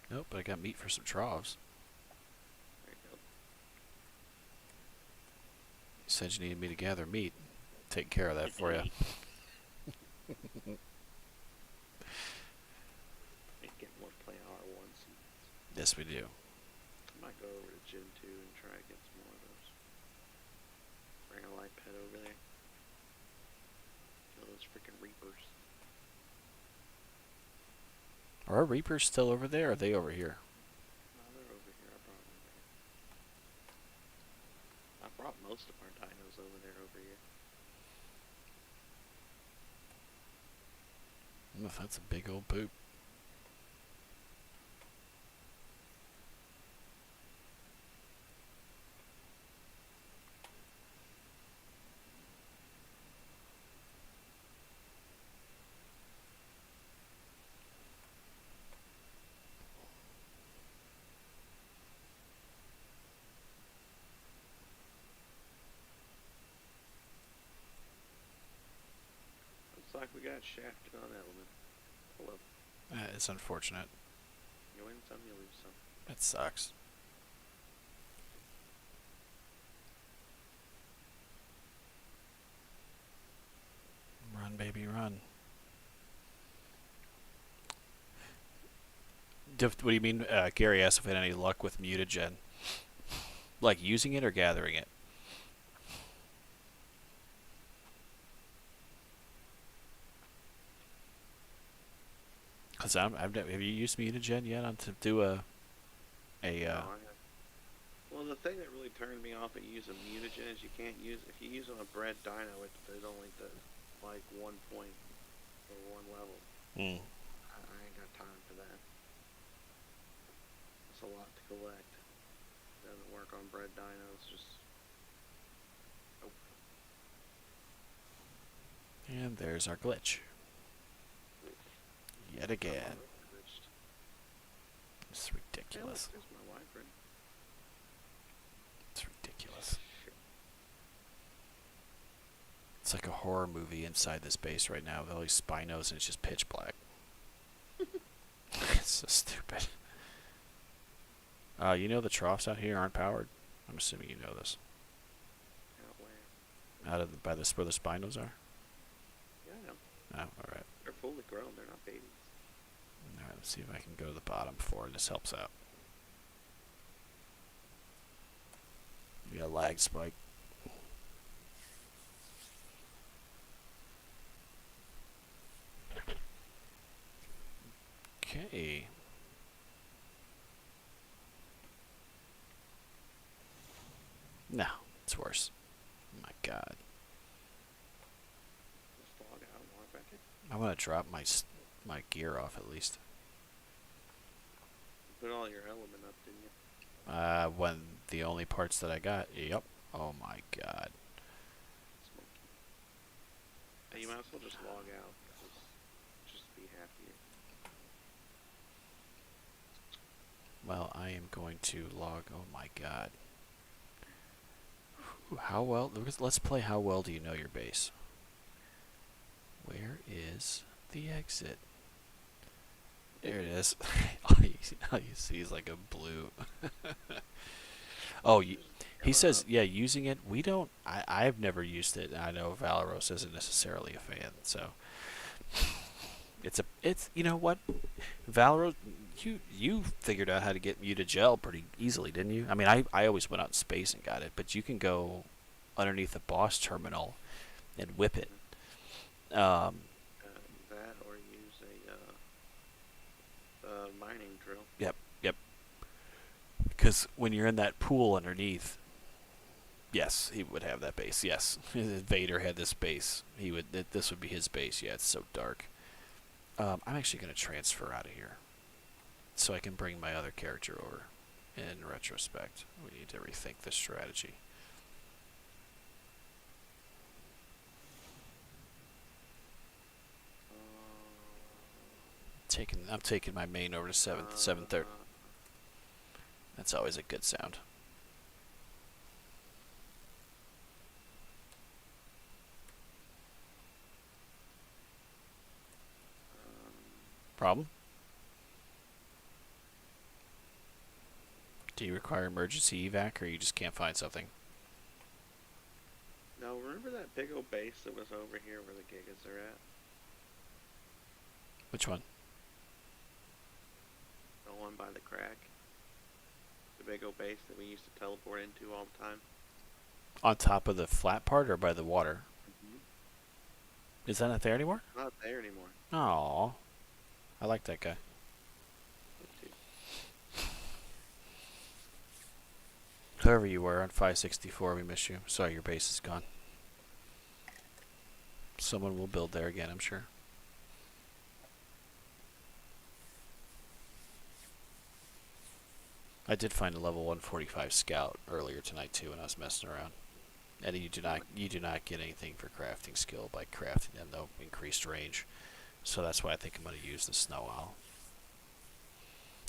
A: Nope, but I got meat for some troughs.
B: There you go.
A: You said you needed me to gather meat. Take care of that for you.
B: Get more play R1s.
A: Yes, we do.
B: I might go over to Gym 2 and try to get some more of those. Bring a light pet over there. Kill those freaking Reapers.
A: Are our Reapers still over there, or are they over here?
B: No, they're over here. I brought most of our dinos over here.
A: Oh, that's a big old poop.
B: Looks like we got shafted on element. Hello.
A: It's unfortunate.
B: You win some, you lose some.
A: It sucks. Run, baby, run. What do you mean? Gary asked if I had any luck with mutagen. Like using it or gathering it? Cause have you used mutagen yet on to do a
B: Well, the thing that really turned me off at using mutagen is you can't use if you use on a bred dino, it only does like 1 point or 1 level.
A: Mm.
B: I ain't got time for that. It's a lot to collect. Doesn't work on bred dinos. Just nope.
A: And there's our glitch. Yet again. It's ridiculous.
B: There's my wyvern.
A: It's ridiculous. It's like a horror movie inside this base right now with all these spinos and it's just pitch black. It's so stupid. You know the troughs out here aren't powered? I'm assuming you know this.
B: Out where?
A: Out of by this where the spinos are?
B: Yeah, I know.
A: Oh, alright.
B: They're fully grown. They're not babies.
A: Alright, let's see if I can go to the bottom before this helps out. We got a lag spike. Okay. No, it's worse. Oh my god.
B: Just log out and log back in.
A: I want to drop my gear off at least.
B: You put all your element up, didn't you?
A: When the only parts that I got. Yep. Oh my god.
B: Smoky. Hey, you might as well just log out. Just be happier.
A: Well, I am going to log. Oh my god. How well? Let's play. How well do you know your base? Where is the exit? There it is. all you see is like a blue. Oh, he says, yeah, using it. We don't. I've never used it. I know Valros isn't necessarily a fan, so it's you know what, Valros, you figured out how to get mutagel pretty easily, didn't you? I mean, I always went out in space and got it, but you can go underneath the boss terminal and whip it.
B: That or use a mining drill.
A: Yep, yep. Because when you're in that pool underneath, yes, he would have that base. Yes, if Vader had this base, he would. This would be his base. Yeah, it's so dark. I'm actually going to transfer out of here, so I can bring my other character over. In retrospect, we need to rethink this strategy. I'm taking my main over to 7/3. That's always a good sound. Problem? Do you require emergency evac, or you just can't find something?
B: No, remember that big old base that was over here where the Gigas are at?
A: Which one?
B: The one by the crack. The big old base that we used to teleport into all the time.
A: On top of the flat part, or by the water?
B: Mm-hmm.
A: Is that not there anymore?
B: Not there anymore.
A: Aww. I like that guy. Whoever you were on 564, we miss you. Sorry, your base is gone. Someone will build there again, I'm sure. I did find a level 145 scout earlier tonight too when I was messing around. And you do not get anything for crafting skill by crafting them, though, increased range. So that's why I think I'm going to use the snow owl.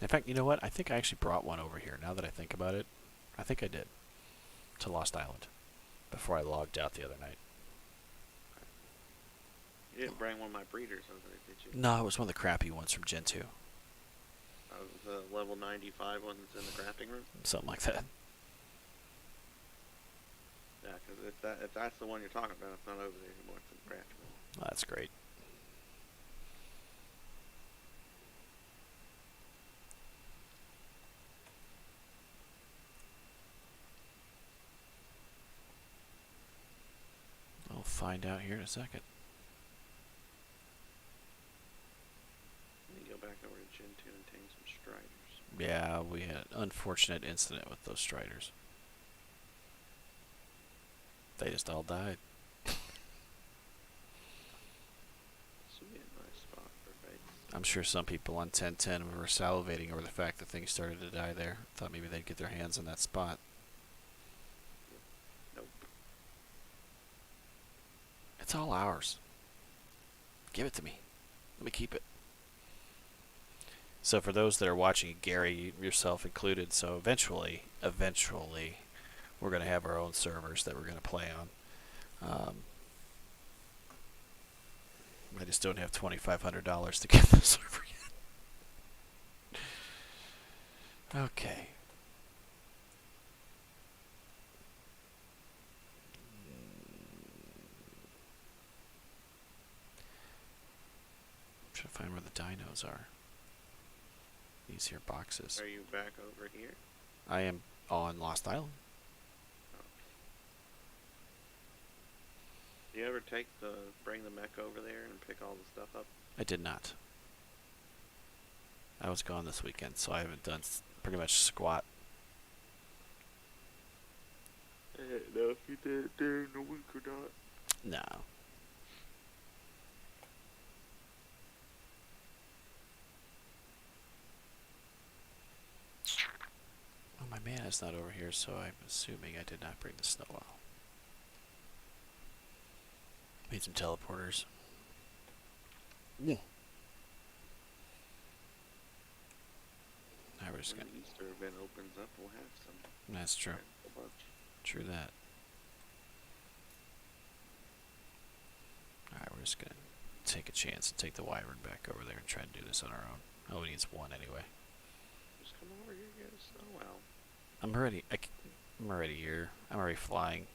A: In fact, you know what? I think I actually brought one over here. Now that I think about it, I think I did. To Lost Island. Before I logged out the other night.
B: You didn't bring one of my breeders over there, did you?
A: No, it was one of the crappy ones from Gen 2.
B: The level 95 ones in the crafting room?
A: Something like that.
B: Yeah, because if that's the one you're talking about, it's not over there anymore. It's in the crafting room.
A: Oh, that's great. I'll find out here in a second.
B: Let me go back over to Gen 2 and tame some striders.
A: Yeah, we had an unfortunate incident with those striders. They just all died.
B: This would be a nice spot for base.
A: I'm sure some people on 1010 were salivating over the fact that things started to die there. Thought maybe they'd get their hands on that spot.
B: Nope.
A: It's all ours. Give it to me. Let me keep it. So for those that are watching, Gary, yourself included, so eventually, we're going to have our own servers that we're going to play on. I just don't have $2,500 to get the server yet. Okay. I'm trying to find where the dinos are. These here boxes.
B: Are you back over here?
A: I am on Lost Island.
B: Do you ever bring the mech over there and pick all the stuff up?
A: I did not. I was gone this weekend, so I haven't done pretty much squat.
B: I didn't know if you did it during the week or not.
A: No. guy's not over here, so I'm assuming I did not bring the snow owl. Need some teleporters.
C: Yeah.
A: Alright, we're just
B: When
A: gonna.
B: the Easter event opens up, we'll have some.
A: That's true.
B: A bunch.
A: True that. Alright, we're just gonna take a chance and take the wyvern back over there and try to do this on our own. Oh, he needs one anyway.
B: Just come over here, guys. Oh well.
A: I'm already. I'm already here. I'm already flying.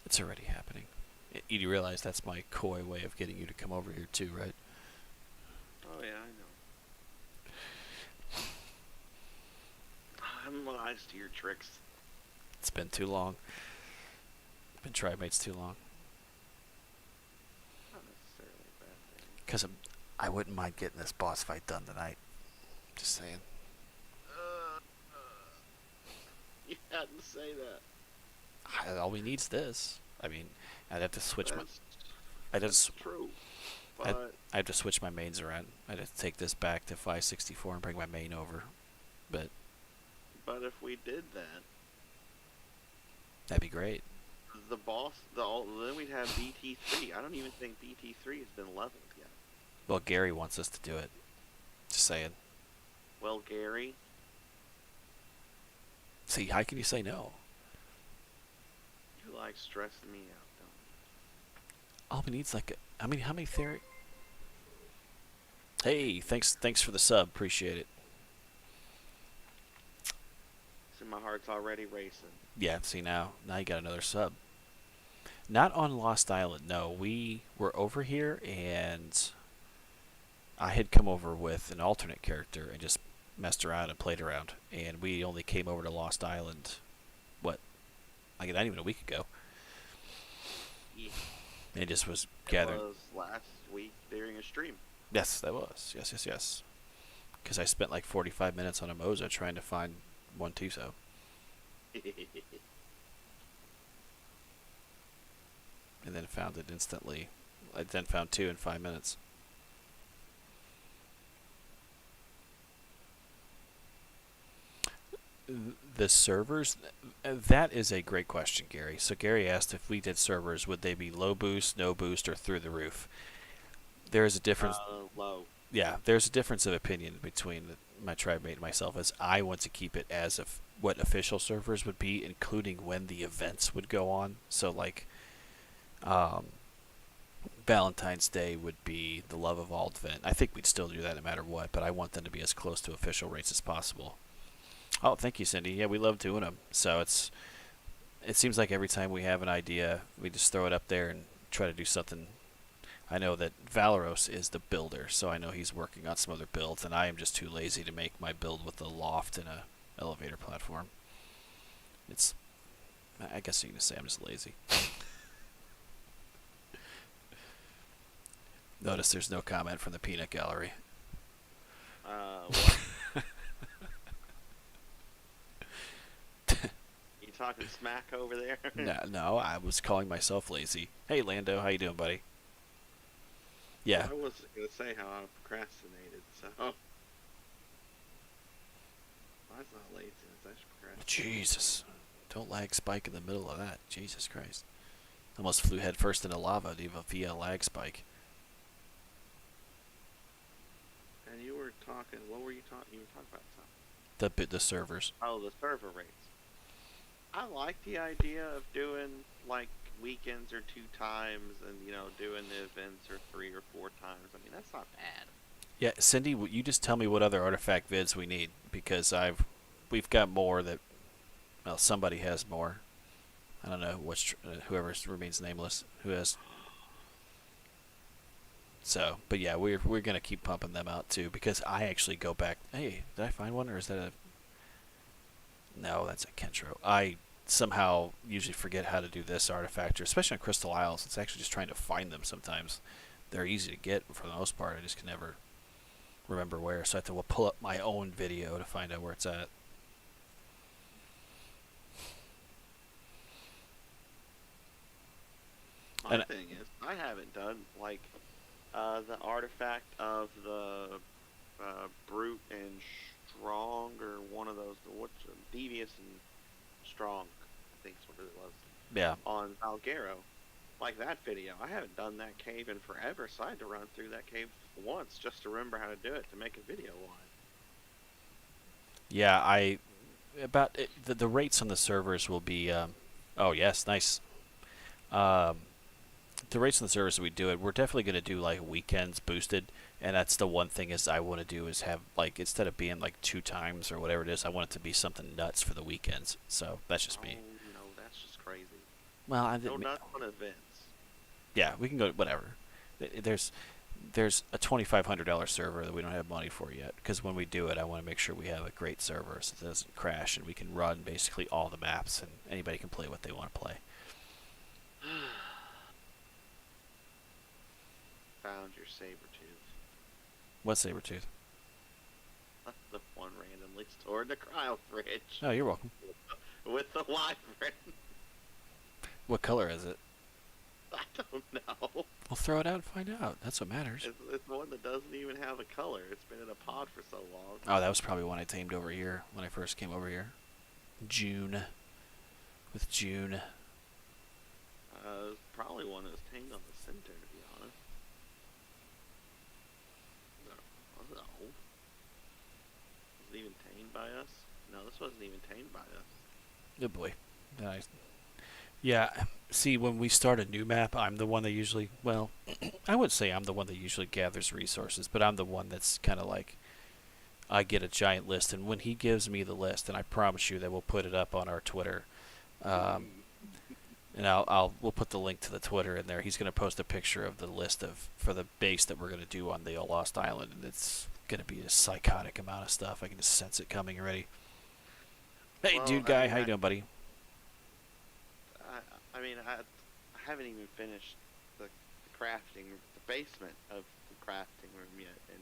A: It's already happening. You realize that's my coy way of getting you to come over here too, right?
B: Oh yeah, I know. I'm wise to your tricks.
A: It's been too long. Been trimates too long.
B: Not necessarily a bad thing.
A: Because I wouldn't mind getting this boss fight done tonight. Just saying.
B: You hadn't say that.
A: All we need's this. I mean, I'd have to switch my.
B: That's true. But
A: I have to switch my mains around. I'd have to take this back to 564 and bring my main over. But
B: if we did that,
A: that'd be great.
B: the boss, then we'd have BT3. I don't even think BT3 has been leveled yet.
A: Well, Gary wants us to do it. Just saying.
B: Well, Gary,
A: See, how can you say no?
B: you like stressing me out, don't you?
A: All we need's like a. How many theory? Hey, thanks for the sub. Appreciate it.
B: See, my heart's already racing.
A: Yeah, see now you got another sub. Not on Lost Island, no. We were over here and I had come over with an alternate character and just messed around and played around. And we only came over to Lost Island, what, like not even a week ago.
B: Yeah.
A: And it just was
B: It
A: gathered.
B: was last week during a stream.
A: Yes, that was. Yes. Because I spent like 45 minutes on a Moza trying to find one Tuso. And then found it instantly. I then found two in 5 minutes. The servers, that is a great question, Gary. So Gary asked if we did servers, would they be low boost, no boost, or through the roof? There is a difference.
B: Low.
A: Yeah, there's a difference of opinion between my tribe mate and myself, as I want to keep it as of what official servers would be, including when the events would go on. So like, Valentine's Day would be the Love of All event. I think we'd still do that no matter what, but I want them to be as close to official rates as possible. Oh, thank you, Cindy. Yeah, we love doing them. So it seems like every time we have an idea, we just throw it up there and try to do something. I know that Valeros is the builder, so I know he's working on some other builds, and I am just too lazy to make my build with a loft and a elevator platform. I guess you can say I'm just lazy. Notice there's no comment from the peanut gallery.
B: What? You talking smack over there?
A: No, I was calling myself lazy. Hey, Lando, how you doing, buddy? Yeah.
B: I wasn't gonna say how I procrastinated, so. That's not laziness, that's procrastination.
A: Jesus. Don't lag spike in the middle of that. Jesus Christ. Almost flew headfirst into lava via lag spike.
B: And you were talking, what were you talking? You were talking about something.
A: The servers.
B: Oh, the server rates. I like the idea of doing like weekends or 2 times, and doing the events or 3 or 4 times. I mean, that's not bad.
A: Yeah, Cindy, you just tell me what other artifact vids we need, because we've got more that, well, somebody has more. I don't know whoever remains nameless who has. So, but yeah, we're gonna keep pumping them out too, because I actually go back. Hey, did I find one, or is that a? No, that's a Kentro. I somehow usually forget how to do this artifact, or especially on Crystal Isles. It's actually just trying to find them sometimes. They're easy to get for the most part. I just can never remember where, so I have to pull up my own video to find out where it's at.
B: My thing is, I haven't done like the artifact of the brute and Strong or one of those. What's Devious and Strong? I think is what it was
A: Yeah.
B: on Valguero. Like that video, I haven't done that cave in forever, so I had to run through that cave once just to remember how to do it to make a video on it.
A: Yeah, about it, the rates on the servers will be. Oh yes, nice. Um, the rates on the servers that we do it, we're definitely going to do like weekends boosted, and that's the one thing is I want to do is have like instead of being like 2 times or whatever it is, I want it to be something nuts for the weekends. So that's just me.
B: Oh no, that's just crazy.
A: Well,
B: No nuts on events.
A: yeah, we can go whatever. There's a $2,500 server that we don't have money for yet because when we do it, I want to make sure we have a great server so it doesn't crash and we can run basically all the maps and anybody can play what they want to play.
B: Found your saber tooth.
A: What's Sabretooth?
B: The one randomly stored in the cryo fridge
A: Oh, you're welcome.
B: with the wyvern.
A: What color is it?
B: I don't know.
A: We'll throw it out and find out. That's what matters.
B: It's one that doesn't even have a color. It's been in a pod for so long.
A: Oh, that was probably one I tamed over here when I first came over here. June. With June.
B: It's probably one that was tamed on the center, to be honest. No. Was it even tamed by us? No, this wasn't even tamed by us.
A: Good boy. Nice. Yeah, see, when we start a new map, I'm the one that usually, well, I would say I'm the one that usually gathers resources, but I'm the one that's kind of like, I get a giant list, and when he gives me the list, and I promise you that we'll put it up on our Twitter, and we'll put the link to the Twitter in there. He's going to post a picture of the list for the base that we're going to do on the Lost Island, and it's going to be a psychotic amount of stuff. I can just sense it coming already. Hey,
B: Well,
A: dude, guy, how you doing, buddy?
B: I haven't even finished the crafting, the basement of the crafting room yet, and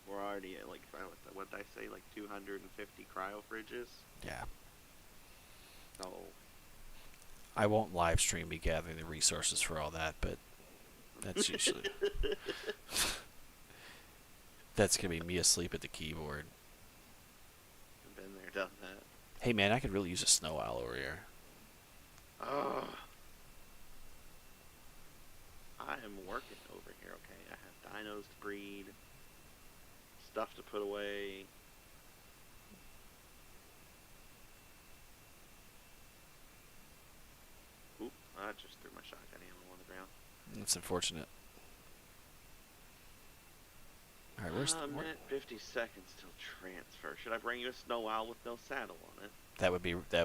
B: we're already at like, what did I say, like 250 cryo fridges?
A: Yeah.
B: So,
A: I won't live stream me gathering the resources for all that, but that's usually that's gonna be me asleep at the keyboard.
B: I've been there, done that.
A: Hey man, I could really use a snow owl over here.
B: Oh. I am working over here, okay? I have dinos to breed, stuff to put away. Oop, I just threw my shotgun ammo on the ground.
A: That's unfortunate. Alright, where's
B: A minute 50 seconds till transfer. Should I bring you a snow owl with no saddle on it?
A: that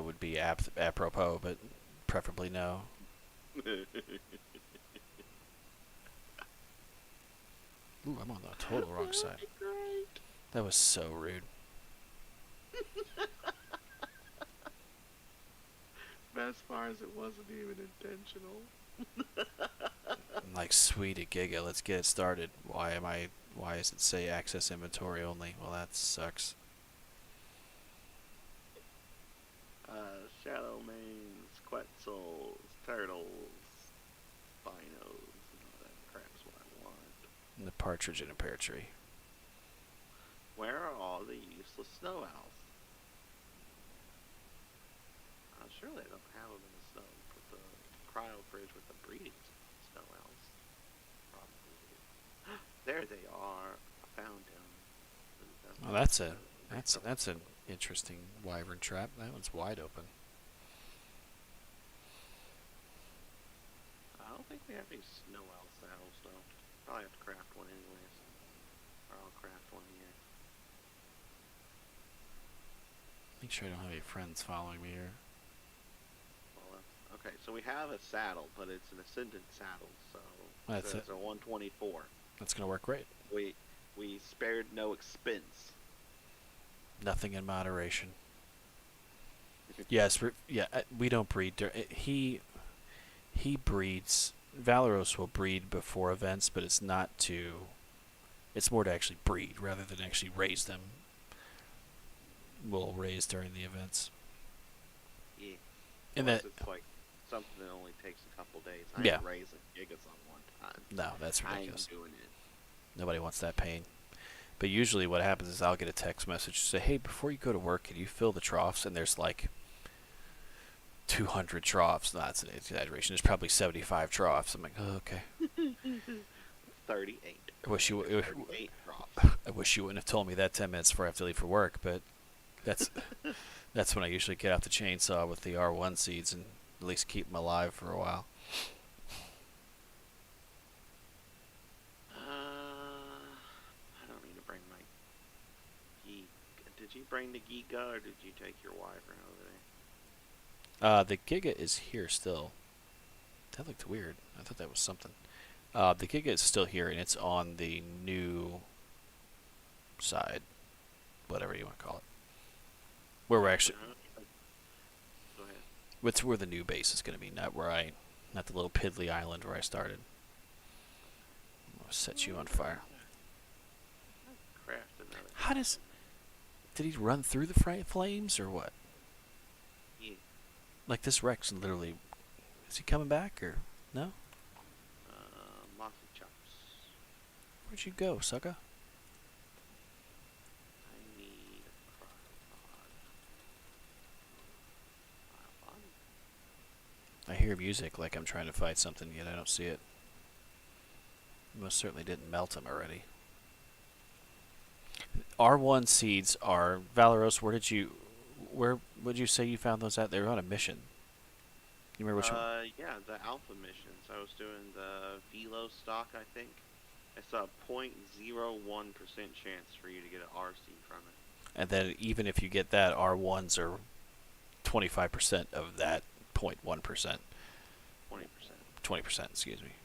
A: would be apropos, but preferably no. Ooh, I'm on the total wrong side.
B: Great.
A: That was so rude.
B: Best part is it wasn't even intentional.
A: I'm like, sweetie giga, let's get it started. Why does it say access inventory only? Well, that sucks.
B: Shadow mains, quetzals, turtles, binos, and all that crap's what I want.
A: And the partridge in a pear tree.
B: Where are all the useless snow owls? Surely I don't have them in the snow. Put the cryo fridge with the breeding snow owls. Probably. There they are. I found them.
A: Well, that's an interesting wyvern trap. That one's wide open.
B: I don't think we have any snow owl saddles though. Probably have to craft one anyways. Or I'll craft one here.
A: Make sure I don't have any friends following me here.
B: Well, okay, so we have a saddle, but it's an ascendant saddle, so
A: That's
B: it's
A: it.
B: a 124.
A: That's gonna work great.
B: We spared no expense.
A: Nothing in moderation. Yes, we don't breed. He breeds. Valeros will breed before events, but it's not to. It's more to actually breed rather than actually raise them. We'll raise during the events.
B: Yeah.
A: And
B: Unless
A: that
B: it's like something that only takes a couple days. I
A: Yeah.
B: ain't raising gigas on one time.
A: no, that's
B: I
A: ridiculous.
B: ain't doing it.
A: Nobody wants that pain. But usually what happens is I'll get a text message to say, hey, before you go to work, can you fill the troughs? And there's like 200 troughs. No, that's an exaggeration. There's probably 75 troughs. I'm like, oh, okay.
B: 38.
A: I wish you
B: 38 drops.
A: I wish you wouldn't have told me that 10 minutes before I have to leave for work, but that's that's when I usually get out the chainsaw with the R1 seeds and at least keep them alive for a while.
B: I don't need to bring my geek. Did you bring the Giga or did you take your Wyvern over there?
A: The Giga is here still. That looked weird. I thought that was something. The Giga is still here, and it's on the new side, whatever you want to call it. Where we're actually,
B: Go ahead.
A: it's where the new base is going to be, not the little piddly island where I started. I'm gonna set you on fire.
B: Craft another.
A: How does? Did he run through the flames or what?
B: Yeah.
A: Like this Rex, literally, is he coming back or no?
B: Mossy chops.
A: Where'd you go, sucker?
B: I need a cryopod.
A: I hear music like I'm trying to fight something, yet I don't see it. Most certainly didn't melt him already. R1 seeds are Valeros. Where would you say you found those at? They were on a mission. You remember which one?
B: Yeah, the alpha missions. I was doing the Velo stock, I think. It's a 0.01% chance for you to get an RC from it.
A: And then even if you get that, R1s are 25% of that 0.1%.
B: 20%.
A: 20%, excuse me.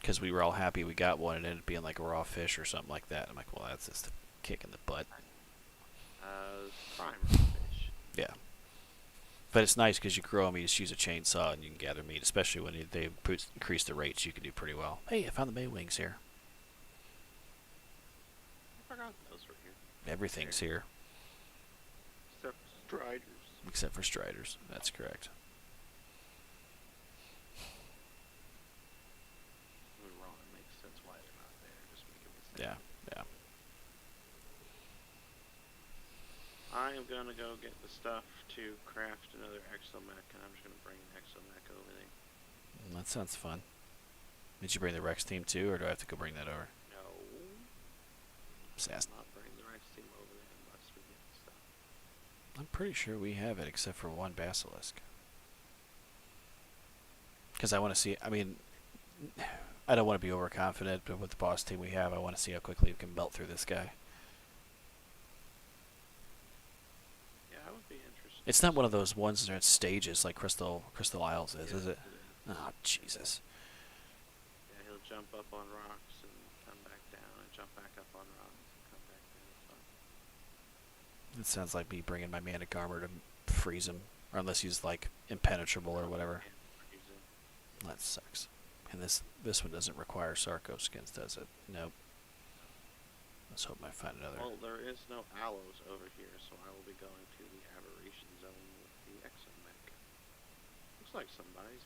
A: Because we were all happy we got one, and it ended up being like a raw fish or something like that. I'm like, well, that's just a kick in the butt.
B: Prime fish.
A: Yeah. But it's nice because you grow them, you just use a chainsaw, and you can gather meat. Especially when they increase the rates, you can do pretty well. Hey, I found the May wings here.
B: I forgot those were here.
A: Everything's here.
B: Except striders.
A: Except for striders. That's correct.
B: We were wrong. It makes sense why they're not there. Just making me sad.
A: Yeah, yeah.
B: I am gonna go get the stuff to craft another exomech, and I'm just gonna bring an exomech over there.
A: That sounds fun. Did you bring the Rex team too, or do I have to go bring that over?
B: No,
A: Sass.
B: I'm not bringing the Rex team over there unless we get the stuff.
A: I'm pretty sure we have it, except for one basilisk. Because I want to see. I mean, I don't want to be overconfident, but with the boss team we have, I want to see how quickly we can melt through this guy.
B: Yeah, I would be interested.
A: It's not one of those ones that are at stages like Crystal Isles is it? Oh, Jesus.
B: Yeah, he'll jump up on rocks and come back down, and jump back up on rocks and come back down. It's fun.
A: It sounds like me bringing my manic armor to freeze him, or unless he's like impenetrable or whatever. That sucks. And this one doesn't require Sarco skins, does it? Nope. Let's hope I find another.
B: Well, there is no aloes over here, so I will be going to the aberration zone with the exomech. Looks like somebody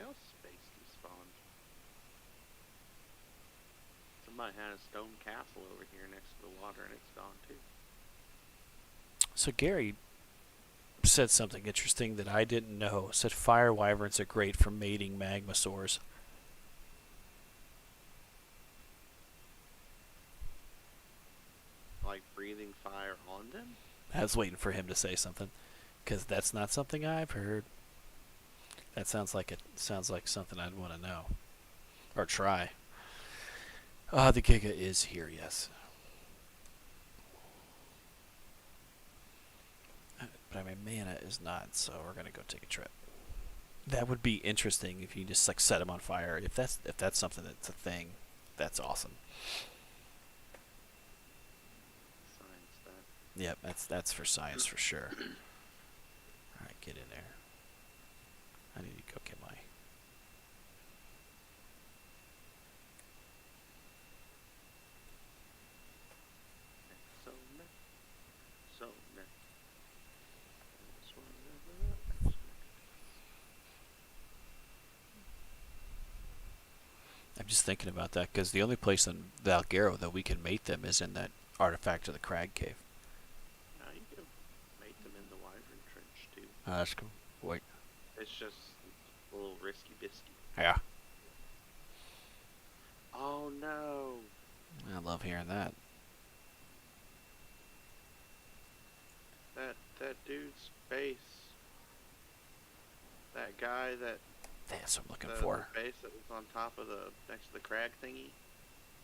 B: else's base despawned. Somebody had a stone castle over here next to the water, and it's gone too.
A: So Gary said something interesting that I didn't know. Said fire wyverns are great for mating magmasaurs.
B: Like breathing fire on them?
A: I was waiting for him to say something, because that's not something I've heard. That sounds like something I'd want to know or try. The Giga is here, yes. But I mean, mana is not, so we're gonna go take a trip. That would be interesting if you just like set him on fire. If that's something that's a thing, that's awesome.
B: Science that.
A: Yep, that's for science for sure. All right, get in there. I need to go get my.
B: Exomech. Exomech. This one,
A: I I'm just thinking about that because the only place in Valguero that we can mate them is in that artifact of the crag cave.
B: Now you can make them in the wyvern trench too.
A: That's cool. Wait.
B: It's just a little risky bisky.
A: Yeah.
B: Oh no!
A: I love hearing that.
B: That dude's base. That guy that
A: That's what I'm looking
B: the
A: for.
B: base that was on top of the next to the crag thingy.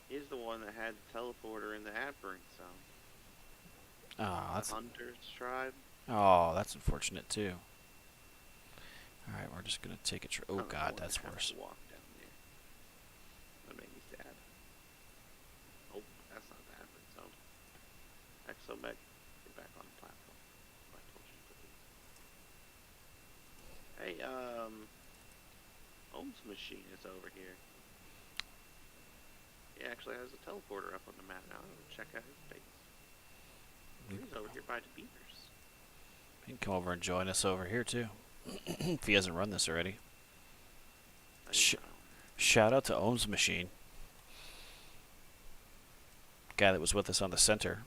B: He's the one that had the teleporter in the aberrant zone.
A: Oh, that's
B: The Hunters tribe.
A: that's unfortunate too. All right, we're just gonna take a trip. Oh
B: I'm the
A: God,
B: one
A: that's
B: that has
A: worse.
B: to walk down there. That made me sad. Oh, that's not the aberrant zone. Exomech, get back on the platform. I told you to do. Hey, Holmes' machine is over here. He actually has a teleporter up on the map now. I'm gonna check out his base. He's over here by the beavers.
A: He can come over and join us over here too, if he hasn't run this already.
B: I
A: Sh-
B: know.
A: Shout out to Ohm's Machine, guy that was with us on the center.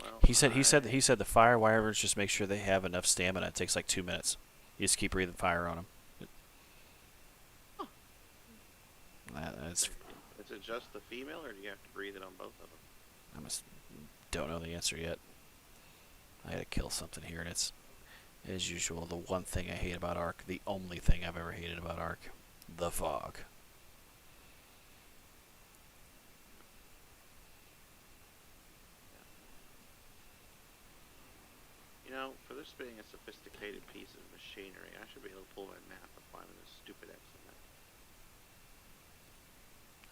B: Well,
A: He said the fire wyverns just make sure they have enough stamina. It takes like 2 minutes. You just keep breathing fire on them.
B: Huh.
A: That's
B: Is it just the female, or do you have to breathe it on both of them?
A: don't know the answer yet. I had to kill something here, and it's, as usual, the one thing I hate about ARK. The only thing I've ever hated about ARK. The fog.
B: You know, for this being a sophisticated piece of machinery, I should be able to pull my map and find this stupid exomet.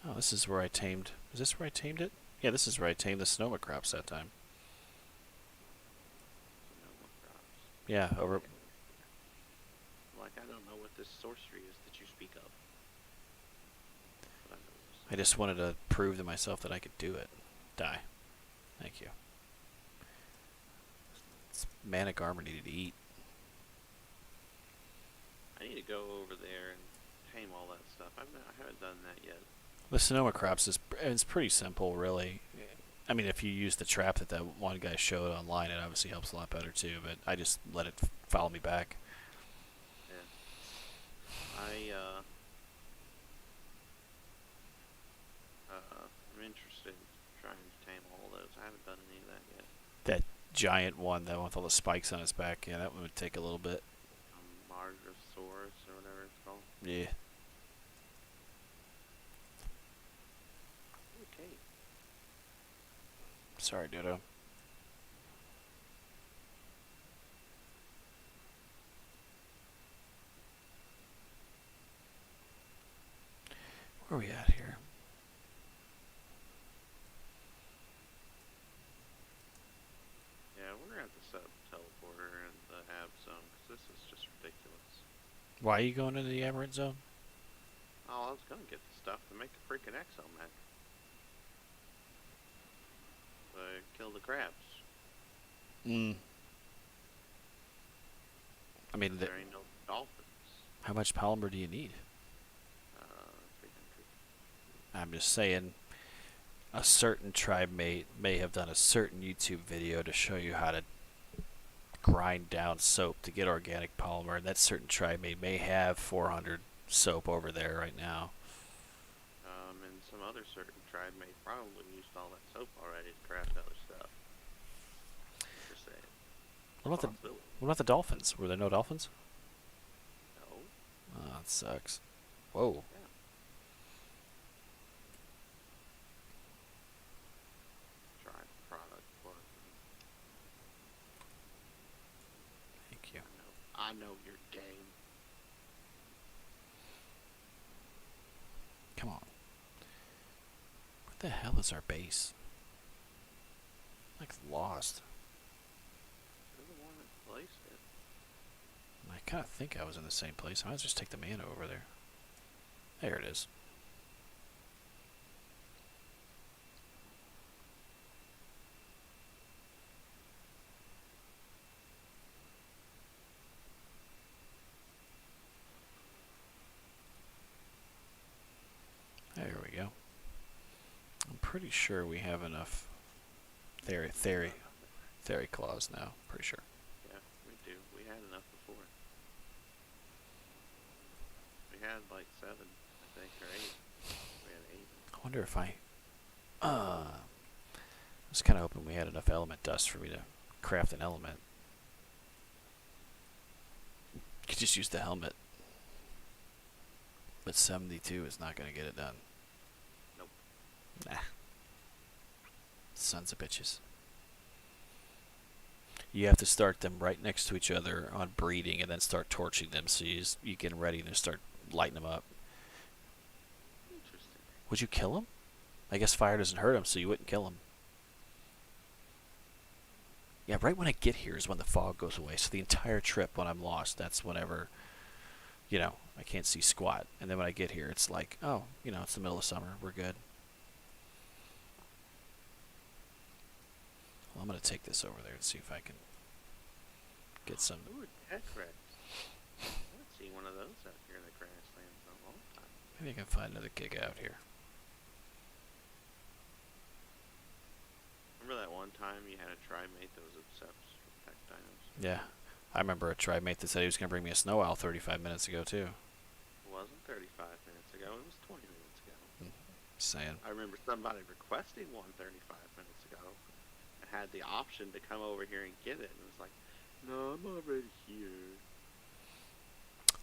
A: Oh, this is where I tamed. Is this where I tamed it? Yeah, this is where I tamed the Sonoma crops that time.
B: Sonoma crops.
A: Yeah, over.
B: Like, I don't know what this sorcery is that you speak of. But I know this.
A: I just wanted to prove to myself that I could do it. Die. Thank you. This manic armor needed to eat.
B: I need to go over there and tame all that stuff. I haven't done that yet.
A: The Sonoma crops is pretty simple, really. I mean, if you use the trap that one guy showed online, it obviously helps a lot better too. But I just let it follow me back.
B: I'm interested in trying to tame all those. I haven't done any of that yet.
A: That giant one, that one with all the spikes on his back, yeah, that one would take a little bit.
B: Margosaurus or whatever it's called.
A: Yeah.
B: Okay.
A: Sorry, Dodo. Where are we at here?
B: Yeah, we're gonna have to set up a teleporter in the ab zone because this is just ridiculous.
A: Why are you going into the aberrant zone?
B: Oh, I was gonna get the stuff to make a freaking exomet. Kill the crabs.
A: I mean,
B: There ain't no dolphins.
A: how much polymer do you need?
B: 300.
A: I'm just saying, a certain tribe may have done a certain YouTube video to show you how to grind down soap to get organic polymer, and that certain tribe may have 400 soap over there right now.
B: And some other certain tribe may probably used all that soap already to craft other stuff. Just saying.
A: What about the dolphins? Were there no dolphins?
B: No.
A: Oh, that sucks. Whoa.
B: Yeah. Tribe product plug.
A: Thank you.
B: I know your game.
A: Come on. What the hell is our base? Like lost.
B: You're the one that placed it.
A: I kind of think I was in the same place. I might just take the mana over there. There it is. pretty sure we have enough theory claws now. Pretty sure.
B: Yeah, we do. We had enough before. We had like 7, I think, or 8. We had 8.
A: I wonder if I was kind of hoping we had enough element dust for me to craft an element. Could just use the helmet. But 72 is not going to get it done.
B: Nope.
A: Nah. Sons of bitches. You have to start them right next to each other on breeding and then start torching them so you get them ready and then start lighting them up.
B: Interesting.
A: Would you kill him? I guess fire doesn't hurt him, so you wouldn't kill him. Yeah, right when I get here is when the fog goes away. So the entire trip when I'm lost, that's whenever, I can't see squat. And then when I get here, it's like, oh, it's the middle of summer. We're good. Well, I'm going to take this over there and see if I can get some.
B: Ooh, heck rex. I haven't seen one of those out here in the grasslands in a long time.
A: Maybe I can find another gig out here.
B: Remember that one time you had a tri-mate that was obsessed with tech dinos?
A: Yeah. I remember a tribe mate that said he was going to bring me a snow owl 35 minutes ago, too.
B: It wasn't 35 minutes ago, it was 20 minutes ago.
A: Saying.
B: I remember somebody requesting one 35 minutes ago and had the option to come over here and get it, and it was like, no, I'm already here.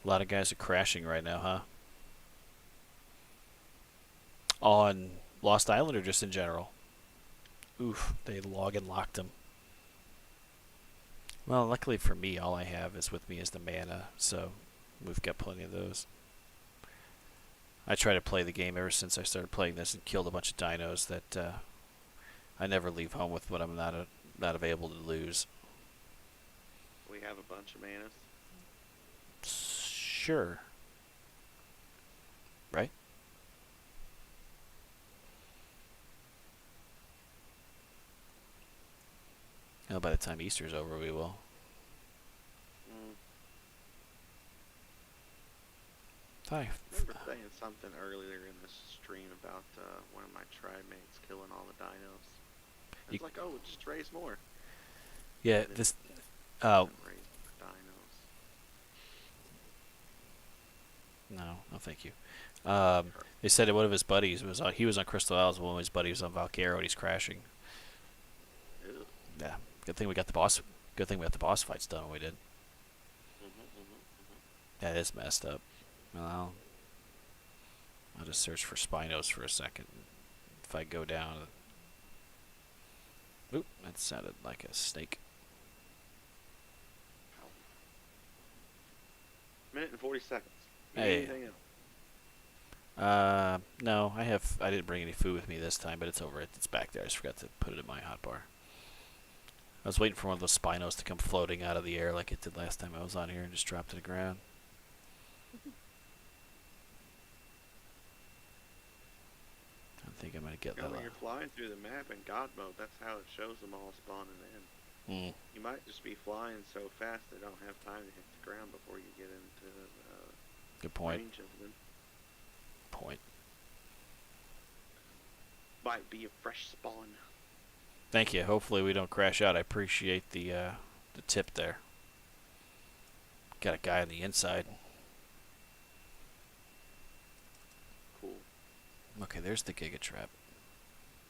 A: A lot of guys are crashing right now, huh? On Lost Island or just in general? Oof, they log and locked him. Well, luckily for me, all I have is with me is the mana, so we've got plenty of those. I try to play the game ever since I started playing this and killed a bunch of dinos that I never leave home with what I'm not available to lose.
B: We have a bunch of manas.
A: Sure. Right? Well, by the time Easter's over, we will.
B: I remember saying something earlier in this stream about one of my tribe mates killing all the dinos. I was like, oh, just raise more.
A: Yeah, this. Oh.
B: Raise more dinos.
A: No, thank you. They said that one of his buddies was on. He was on Crystal Isles. One of his buddies was on Valguero, and he's crashing.
B: Ew.
A: Yeah. Good thing we got the boss. Good thing we got the boss fights done when we did. That is messed up. Well, I'll just search for Spinos for a second. If I go down. Oop, that sounded like a snake.
B: Minute and 40 seconds.
A: Hey.
B: Anything else?
A: No, I didn't bring any food with me this time, but it's over. It's back there. I just forgot to put it in my hotbar. I was waiting for one of those Spinos to come floating out of the air like it did last time I was on here and just drop to the ground. I think I'm going to get that.
B: When you're flying through the map in God mode, that's how it shows them all spawning in. You might just be flying so fast they don't have time to hit the ground before you get into
A: Good point.
B: range of them.
A: Point.
B: Might be a fresh spawn.
A: Thank you. Hopefully we don't crash out. I appreciate the tip there. Got a guy on the inside.
B: Cool.
A: Okay, there's the Giga Trap.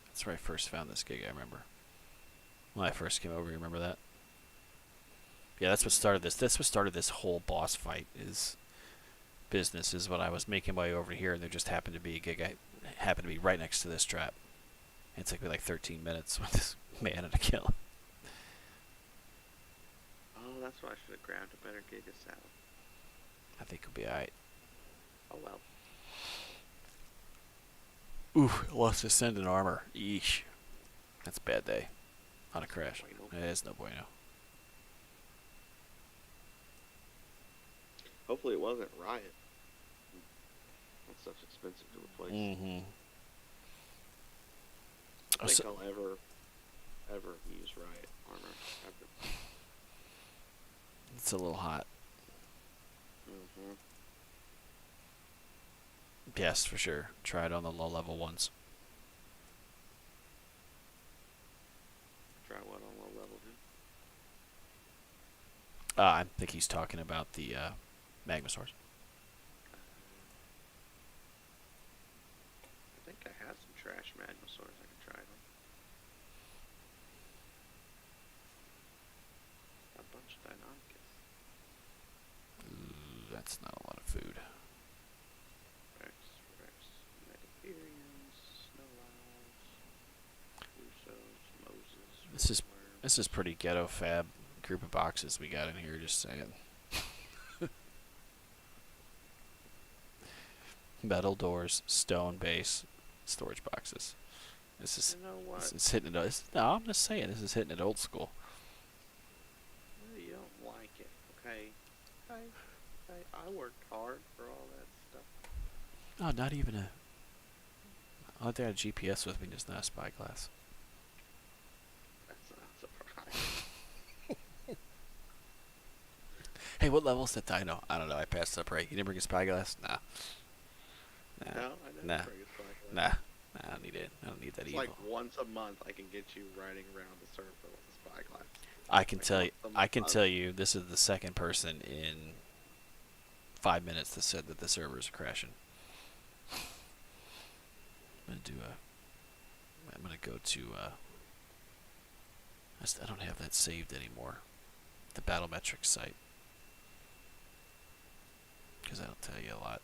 A: That's where I first found this Giga, I remember. When I first came over, you remember that? Yeah, that's what started this. That's what started this whole boss fight is when I was making my way over here and there just happened to be a Giga happened to be right next to this trap. It took me like 13 minutes with this man to kill him.
B: Oh, that's why I should have grabbed a better Giga Salad.
A: I think it'll be alright.
B: Oh well.
A: Ooh, lost ascendant armor. Eesh. That's a bad day. On a crash.
B: Bueno.
A: It is no bueno.
B: Hopefully it wasn't Riot. That stuff's expensive to replace.
A: Mm-hmm.
B: I don't think I'll ever use Riot armor ever.
A: It's a little hot.
B: Mm-hmm.
A: Yes, for sure. Try it on the low level ones. I think he's talking about the magma source.
B: I think I have some trash magmasaurs I can try them. A bunch of Deinonychus.
A: Ooh, that's not a lot of food.
B: Rex, Megatheriums, Snow Owls, Usos, Moses,
A: This is
B: Ringworms.
A: this is pretty ghetto fab group of boxes we got in here. Just saying. Metal doors, stone base, storage boxes. This is
B: You know what?
A: this is hitting it. No, I'm just saying this is hitting it old school.
B: You don't like it, okay? I worked hard for all that stuff.
A: Oh, not even a. I thought they had a GPS with me, just not a spyglass.
B: That's not surprising.
A: Hey, what level's that dino? I don't know. I passed up right. You didn't bring a spyglass? Nah. Nah.
B: No, I didn't
A: Nah.
B: bring a spyglass.
A: Nah. Nah. I don't need it. I don't need that
B: It's
A: evil.
B: like once a month I can get you riding around the server with a spyglass.
A: I can
B: Like
A: tell you.
B: once a
A: I can
B: month.
A: tell you. This is the second person in 5 minutes that said that the servers are crashing. I'm gonna go to. I don't have that saved anymore. The Battlemetrics site. Because that'll tell you a lot.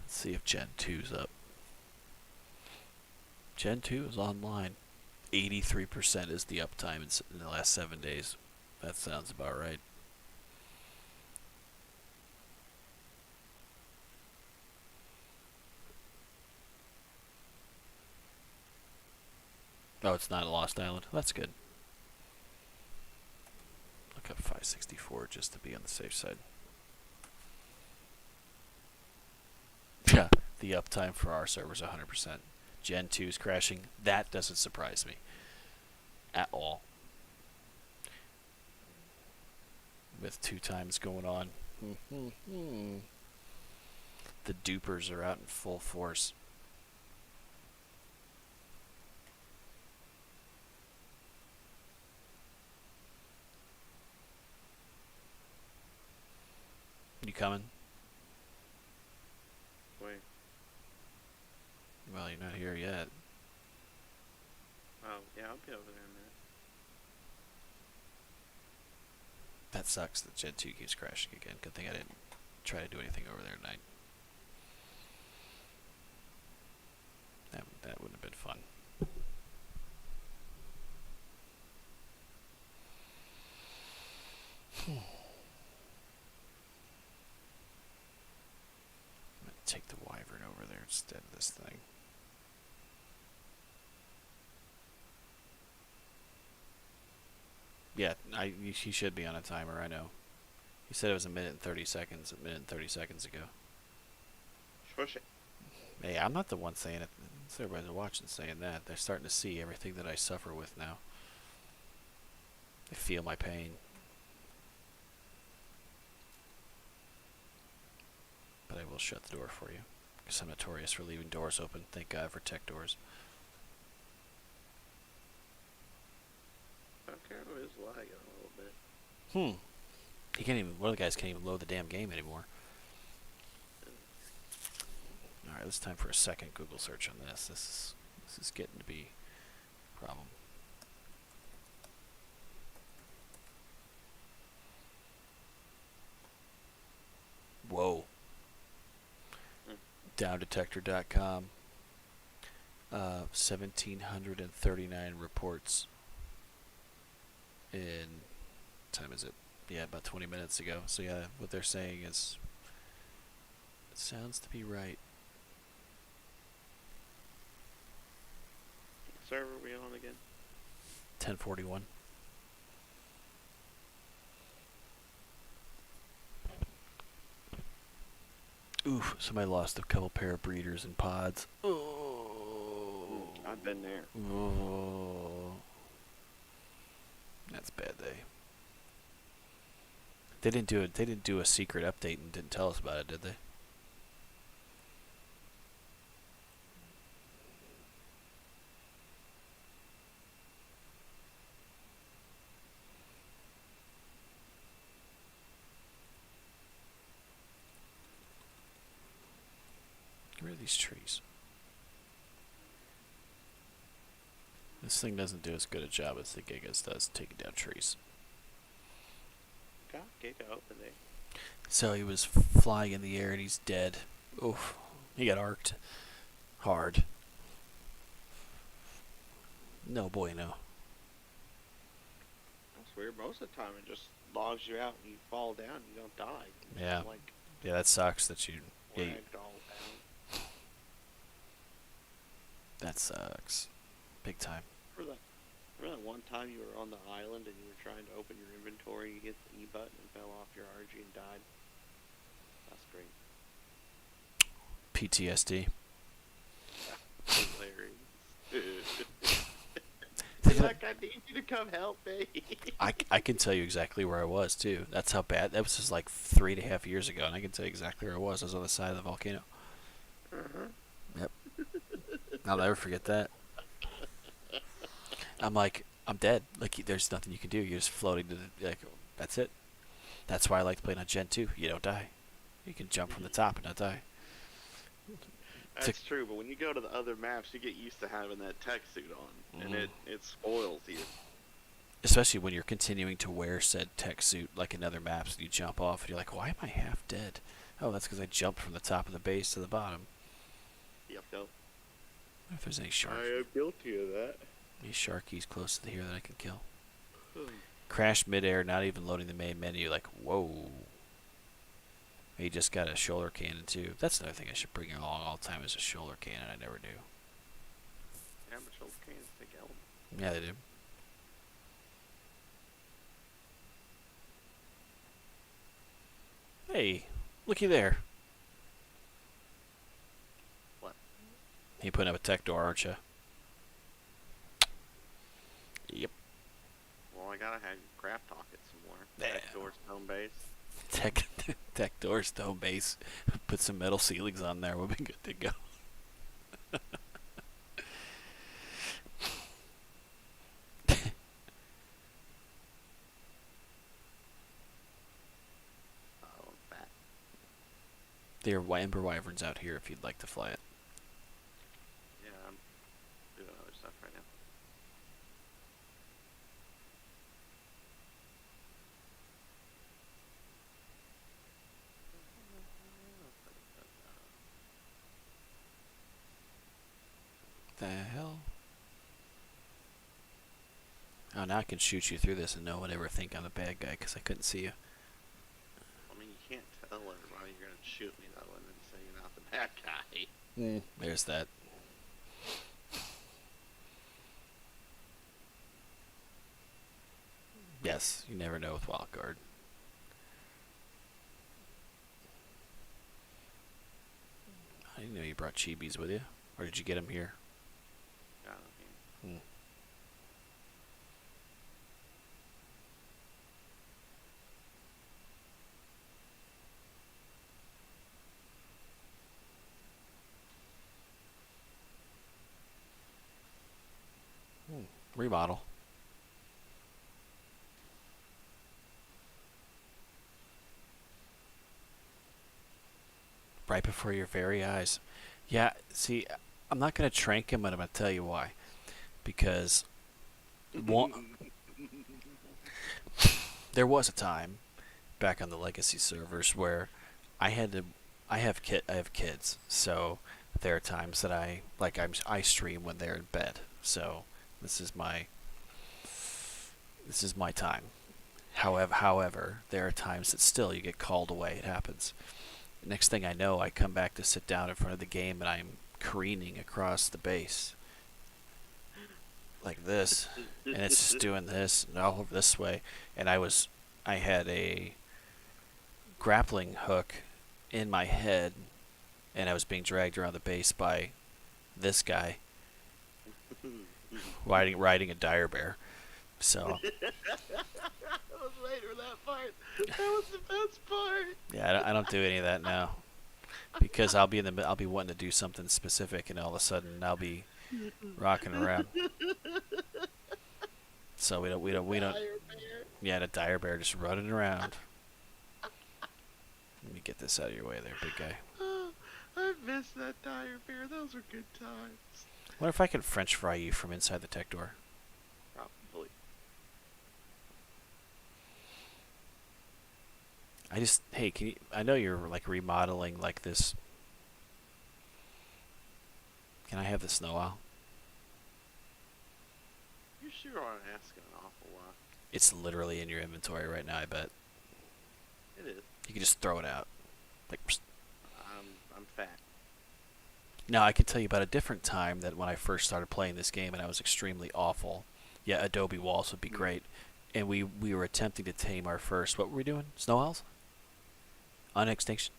A: Let's see if Gen 2's up. Gen 2 is online. 83% is the uptime in the last 7 days. That sounds about right. Oh, it's not a Lost Island. That's good. Look up 564 just to be on the safe side. Yeah, the uptime for our server's 100%. Gen 2 is crashing. That doesn't surprise me at all. With 2 times going on. The dupers are out in full force. You coming?
B: Wait.
A: Well, you're not here yet.
B: Oh, yeah, I'll be over there in a minute.
A: That sucks that Gen 2 keeps crashing again. Good thing I didn't try to do anything over there tonight. That wouldn't have been fun. I'm gonna take the wyvern over there instead of this thing. Yeah, he should be on a timer. I know. He said it was a minute and 30 seconds. A minute and 30 seconds ago.
B: Shush it.
A: Hey, I'm not the one saying it. It's everybody watching saying that. They're starting to see everything that I suffer with now. They feel my pain. But I will shut the door for you. Because I'm notorious for leaving doors open. Thank God for tech doors.
B: Valguero is lagging a little bit.
A: He can't even. One of the guys can't even load the damn game anymore. All right, it's time for a second Google search on this. This is getting to be a problem. Whoa. Downdetector.com. 1,739 reports in. What time is it? Yeah, about 20 minutes ago. So yeah, what they're saying is, it sounds to be right.
B: What server are we on again?
A: 1041. Oof, somebody lost a couple pair of breeders and pods. Oh.
B: I've been there.
A: Oh. That's a bad day. They didn't do a secret update and didn't tell us about it, did they? these trees. This thing doesn't do as good a job as the Gigas does taking down trees.
B: Got Giga open there.
A: So he was flying in the air and he's dead. Oof. He got arced. Hard. No bueno.
B: That's weird. Most of the time it just logs you out and you fall down and you don't die. It's
A: Yeah.
B: like
A: Yeah, that sucks that you... Yeah,
B: ragdoll down.
A: that sucks. Big time.
B: Remember that one time you were on the island and you were trying to open your inventory, you hit the E button and fell off your RG and died? That's great.
A: PTSD.
B: Hilarious.
A: Think
B: Like, I need you to come help me.
A: I can tell you exactly where I was too. That's how bad. That was just like 3.5 years ago, and I can tell you exactly where I was. I was on the side of the volcano. Yep. I'll never forget that. I'm like, I'm dead. Like, there's nothing you can do. You're just floating to the, like, that's it. That's why I like playing on Gen 2. You don't die. You can jump from the top and not die.
B: That's true, but when you go to the other maps, you get used to having that tech suit on, and it spoils you.
A: Especially when you're continuing to wear said tech suit like in other maps, and you jump off, and you're like, why am I half dead? Oh, that's because I jumped from the top of the base to the bottom.
B: Yep.
A: I wonder if there's any sharks.
B: I am guilty of that.
A: Any sharkies close to here that I can kill. Crash midair, not even loading the main menu. Like, whoa. He just got a shoulder cannon too. That's another thing I should bring along all the time is a shoulder cannon. I never do.
B: Yeah, but shoulder cannons take element.
A: Yeah, they do. Hey, looky there.
B: What?
A: You putting up a tech door, aren't you? Yep.
B: Well, I gotta have crap talk it some more.
A: Yeah.
B: Tech door stone base.
A: Tech door stone base. Put some metal ceilings on there. We'll be good to go.
B: Oh, that.
A: There are Ember Wyverns out here if you'd like to fly it.
B: Yeah, I'm doing other stuff right now.
A: The hell? Oh, now I can shoot you through this and no one ever think I'm the bad guy because I couldn't see you.
B: I mean, you can't tell everybody you're gonna shoot me though, and then say you're not the bad guy.
C: Yeah.
A: There's that. Yes, you never know with Wildcard. I didn't know you brought chibis with you. Or did you get them here?
B: Got him here.
A: Remodel. Right before your very eyes. Yeah, see, I'm not going to trank him, but I'm going to tell you why. Because there was a time back on the legacy servers where I have kids, so there are times that I stream when they're in bed. So this is my time. However, there are times that still you get called away. It happens. Next thing I know, I come back to sit down in front of the game and I'm careening across the base like this, and it's just doing this and all over this way. And I had a grappling hook in my head, and I was being dragged around the base by this guy riding a dire bear. So
B: I was waiting for that part. That was the best part.
A: yeah, I don't do any of that now because I'll be wanting to do something specific, and all of a sudden I'll be rocking around. So we don't. Yeah, the dire bear just running around. Let me get this out of your way, there, big guy.
B: I've miss that tire fair. Those were good times.
A: What if I can French fry you from inside the tech door?
B: Probably.
A: Hey, can you? I know you're like remodeling like this. Can I have the snow owl?
B: You sure are asking an awful lot.
A: It's literally in your inventory right now. I bet
B: It is.
A: you can just throw it out. Like, psst.
B: I'm fat.
A: Now I can tell you about a different time that when I first started playing this game and I was extremely awful. Yeah, Adobe walls would be great, and we were attempting to tame our first. What were we doing? Snow owls? On extinction?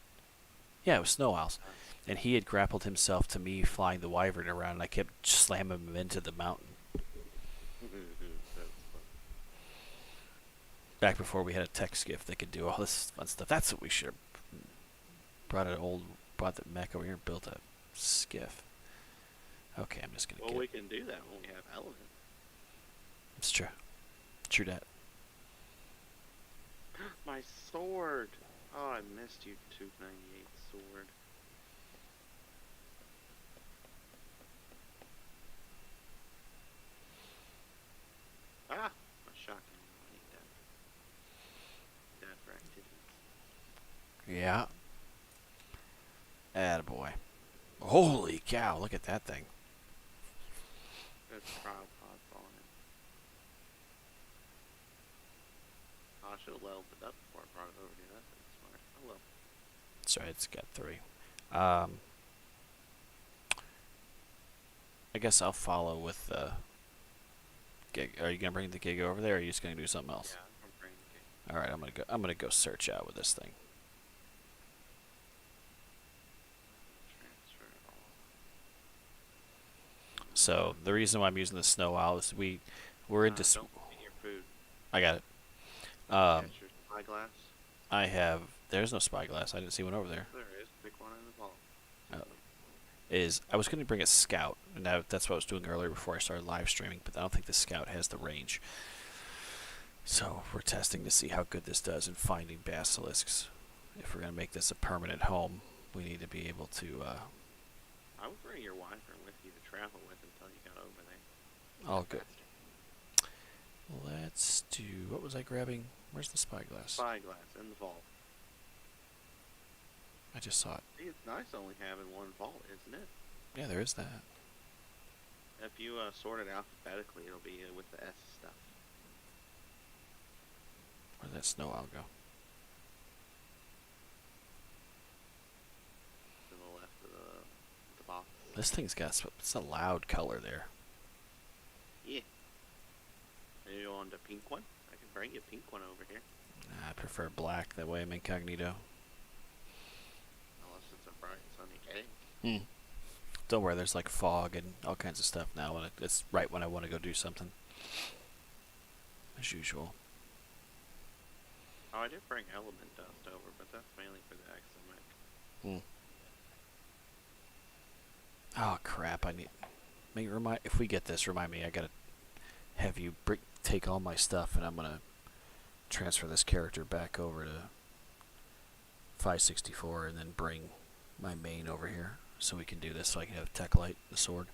A: Yeah, it was snow owls. And he had grappled himself to me flying the wyvern around, and I kept slamming him into the mountain.
B: That's fun.
A: Back before we had a tech skiff that could do all this fun stuff. That's what we should have brought the mech over here and built a skiff. Okay, I'm just gonna
B: Well,
A: get.
B: we can do that when we have element.
A: It's true. True that.
B: My sword. Oh, I missed you, 298 sword. Ah, my shotgun. I need that. That for activities.
A: Yeah. Attaboy. Holy cow, look at that thing.
B: There's tripod on it. Oh, I should have leveled it up before I brought it over here. That's smart. I love it.
A: Sorry, it's got 3. I guess I'll follow with the gig. Are you gonna bring the gig over there, or are you just gonna do something else?
B: Yeah, I'm bringing it.
A: All right, I'm gonna go search out with this thing.
B: Transfer it all.
A: So the reason why I'm using the snow owl is we're into.
B: Don't eat your food.
A: I got it.
B: Got your spyglass.
A: I have. There's no spyglass. I didn't see one over there.
B: There is. Pick one in the vault.
A: I was going to bring a scout, and that's what I was doing earlier before I started live streaming, but I don't think the scout has the range. So we're testing to see how good this does in finding basilisks. If we're going to make this a permanent home, we need to be able to.
B: I would bring your wyvern with you to travel with until you got over there.
A: All good. Let's do. What was I grabbing? Where's the spyglass?
B: Spyglass in the vault.
A: I just saw it.
B: See, it's nice only having one vault, isn't it?
A: Yeah, there is that.
B: If you sort it alphabetically, it'll be with the S stuff.
A: Where'd that snow owl go?
B: To the left of the box.
A: This thing's got it's a loud color there.
B: Yeah. Are you on the pink one? I can bring you a pink one over here.
A: I prefer black. That way I'm incognito.
B: Unless it's a bright sunny day.
A: Don't worry, there's like fog and all kinds of stuff now, and it's right when I want to go do something. As usual.
B: Oh, I did bring element dust over, but that's mainly for the XMX.
A: Oh crap! If we get this, remind me. I gotta have you take all my stuff, and I'm gonna transfer this character back over to 564, and then bring my main over here so we can do this. So I can have tech light, the sword.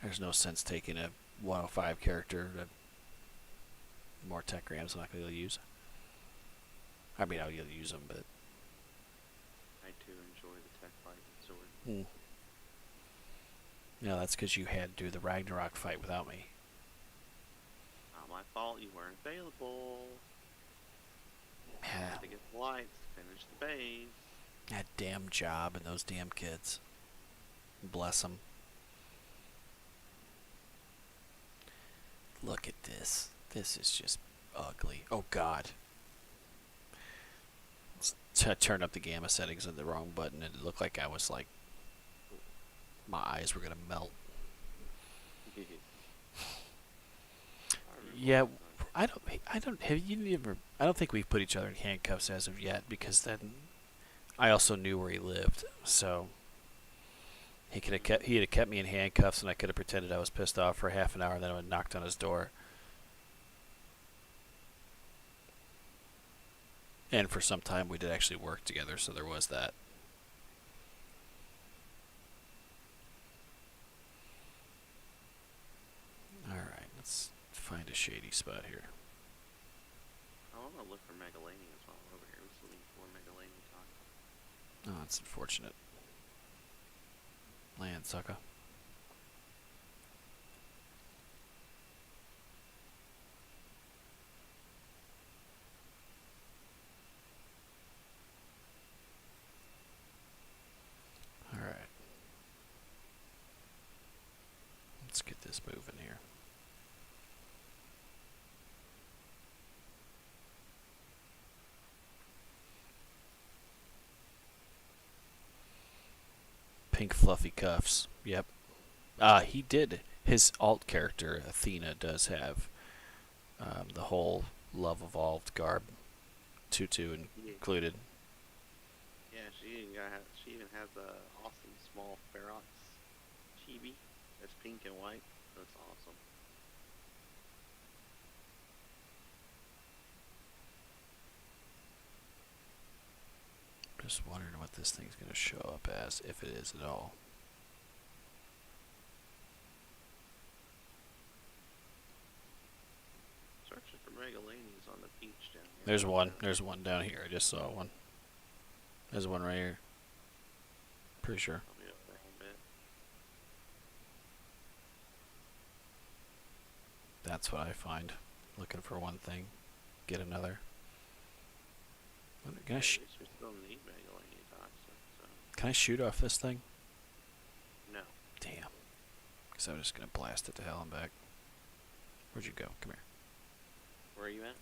A: There's no sense taking a 105 character to more tech grams I'm not gonna be able to use. I mean, I'll be able to use them, but.
B: I too enjoy the tech light and sword.
A: No, that's because you had to do the Ragnarok fight without me.
B: Not my fault, you weren't available. I had to get the lights to finish the base.
A: That damn job and those damn kids. Bless them. Look at this. This is just ugly. Oh God. I turned up the gamma settings on the wrong button, and it looked like I was like, my eyes were gonna melt. Yeah, I don't think we've put each other in handcuffs as of yet, because then I also knew where he lived, so he'd have kept me in handcuffs, and I could have pretended I was pissed off for half an hour, and then I would have knocked on his door. And for some time we did actually work together, so there was that. Alright, let's find a shady spot here.
B: I want to look for Megalanians while we're over here. We're looking for Megalanian toxin.
A: Oh, that's unfortunate. Land sucker. Alright. Let's get this moving here. Pink fluffy cuffs. Yep. He did. His alt character, Athena, does have the whole Love Evolved garb, tutu
B: Yeah.
A: included.
B: Yeah, she even has the awesome small Ferox chibi that's pink and white. That's awesome.
A: Just wondering what this thing's going to show up as, if it is at all.
B: Searching for Megalanians on the beach down here.
A: There's one. There's one down here. I just saw one. There's one right here. Pretty sure.
B: I'll be up there a bit.
A: That's what I find. Looking for one thing, get another. Can I,
B: At least we still need Megalanian toxin, so
A: can I shoot off this thing?
B: no.
A: Damn. Because I'm just going to blast it to hell and back. Where'd you go? Come here.
B: Where are you at?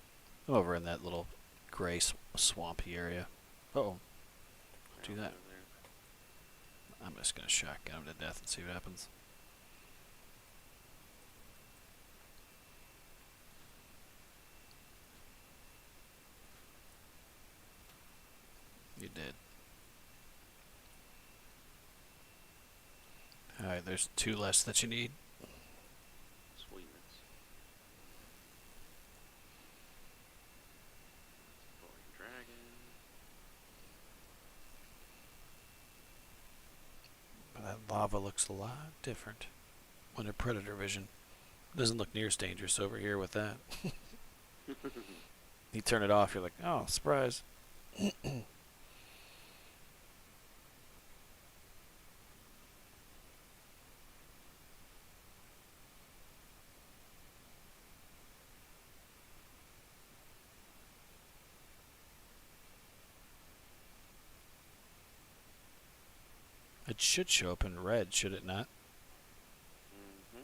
A: I'm over in that little gray swampy area. Uh-oh. Do
B: Down
A: that.
B: over there.
A: I'm just going to shotgun him to death and see what happens. You did. Alright, there's 2 less that you need.
B: Sweetness. Exploring dragon.
A: But that lava looks a lot different under predator vision. Doesn't look near as dangerous over here with that. You turn it off, you're like, oh, surprise. It should show up in red, should it not?
B: Mm-hmm.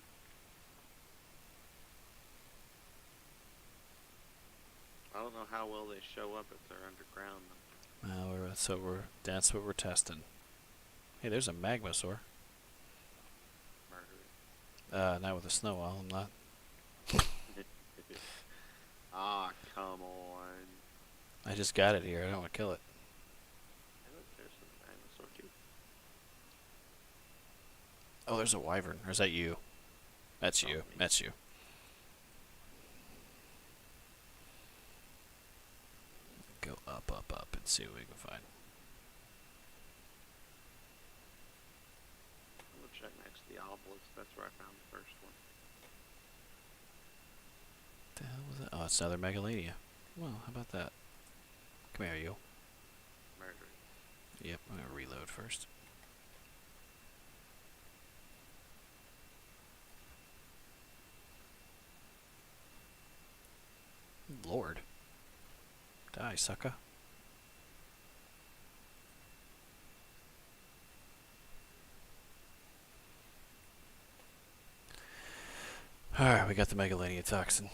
B: I don't know how well they show up if they're underground though.
A: That's what we're testing. Hey, there's a magmasaur.
B: Murder
A: Not with a snow owl, I'm not.
B: it. Ah, come on.
A: I just got it here, I don't want to kill it.
B: Hey, look, there's some dinosaur too.
A: Oh, there's a wyvern. Or is that you? That's
B: Oh,
A: you.
B: me.
A: That's you. Go up, up, up, and see what we can find.
B: I'm gonna check next to the obelisk. That's where I found the first one.
A: What the hell was that? Oh, it's another Megalania. Well, how about that? Come here, you.
B: Murder it.
A: Yep, I'm gonna reload first. Lord. Die, sucker. Alright, we got the Megalania toxin.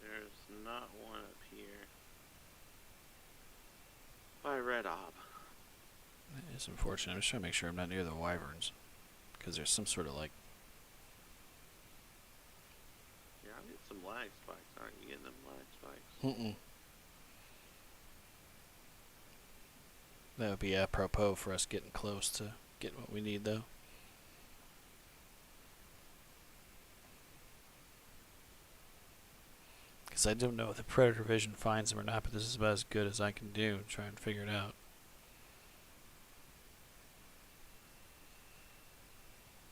B: There's not one up here. By Red Ob.
A: That is unfortunate. I'm just trying to make sure I'm not near the wyverns. Because there's some sort of like...
B: Yeah, I get some lag spikes. Aren't you getting them lag spikes?
A: Mm-mm. That would be apropos for us getting close to getting what we need, though. Because I don't know if the Predator Vision finds them or not, but this is about as good as I can do and try and figure it out.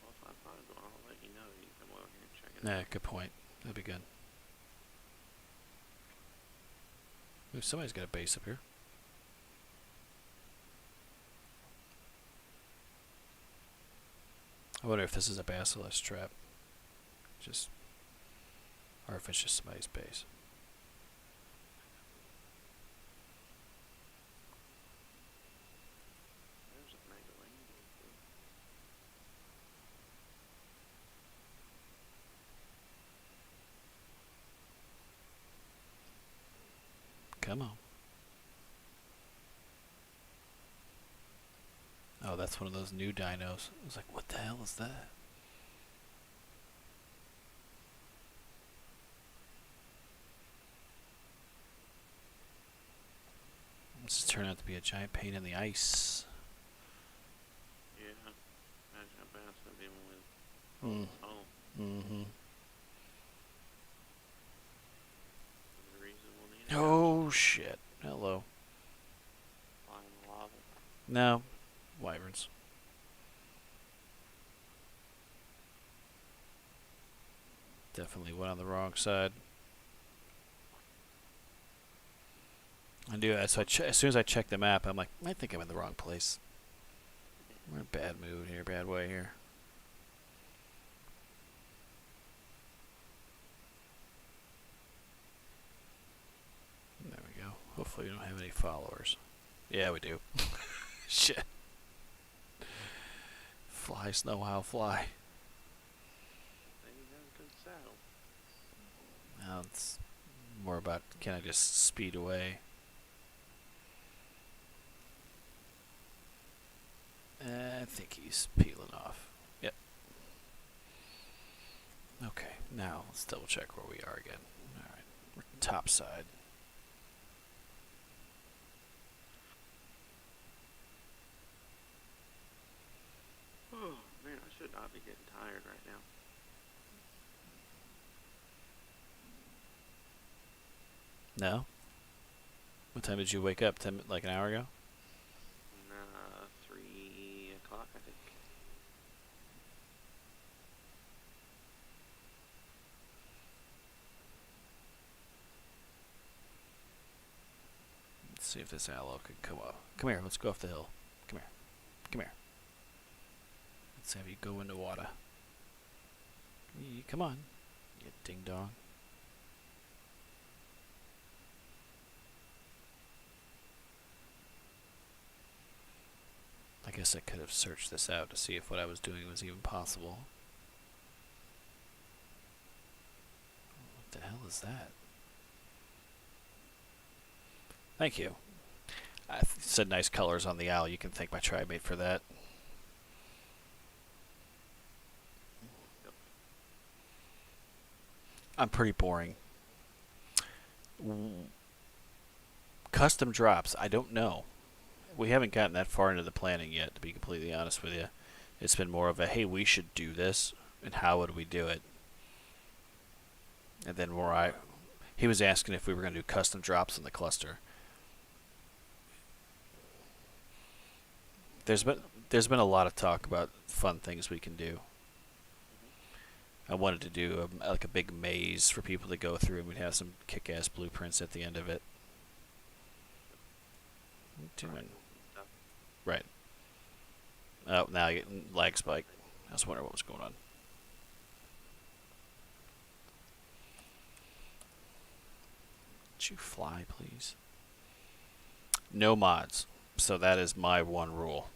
B: Well, if I find one, I'll let you know. You can come over here and check it
A: Yeah,
B: out.
A: good point. That'd be good. Ooh, somebody's got a base up here. I wonder if this is a basilisk trap. Just, or if it's just somebody's base.
B: There's a mega lane.
A: Come on. Oh, that's one of those new dinos. I was like, what the hell is that? This has turned out to be a giant pain in the ice.
B: Yeah. Imagine how bad it's gonna be when we
A: Mm.
B: home.
A: Mm-hmm.
B: The reason we'll need a
A: Oh, shit. Hello.
B: flying lava.
A: No. Wyverns. Definitely went on the wrong side. I do. So as soon as I check the map, I'm like, I think I'm in the wrong place. We're in a bad mood here, bad way here. There we go. Hopefully we don't have any followers. Yeah, we do. Shit. Fly, snow owl, fly.
B: Then you have a good saddle.
A: Now it's more about, can I just speed away? I think he's peeling off. Yep. Okay, now let's double check where we are again. Alright, we're top side.
B: Oh man, I should not be getting tired right now.
A: No? What time did you wake up? Like an hour ago?
B: 3 o'clock, I think.
A: Let's see if this aloe could come up. Come here, let's go off the hill. Come here. Come here. Let's have you go into water. Come on, you ding dong. I guess I could have searched this out to see if what I was doing was even possible. What the hell is that? Thank you. I said nice colors on the owl. You can thank my tribe mate for that.
B: Yep.
A: I'm pretty boring. Custom drops, I don't know. We haven't gotten that far into the planning yet, to be completely honest with you. It's been more of a, hey, we should do this, and how would we do it? And then he was asking if we were going to do custom drops in the cluster. There's been a lot of talk about fun things we can do. I wanted to do like a big maze for people to go through, and we'd have some kick-ass blueprints at the end of it. What are you doing? Right. Oh, now I get lag spike. I was wondering what was going on. Would you fly, please? No mods. So that is my one rule.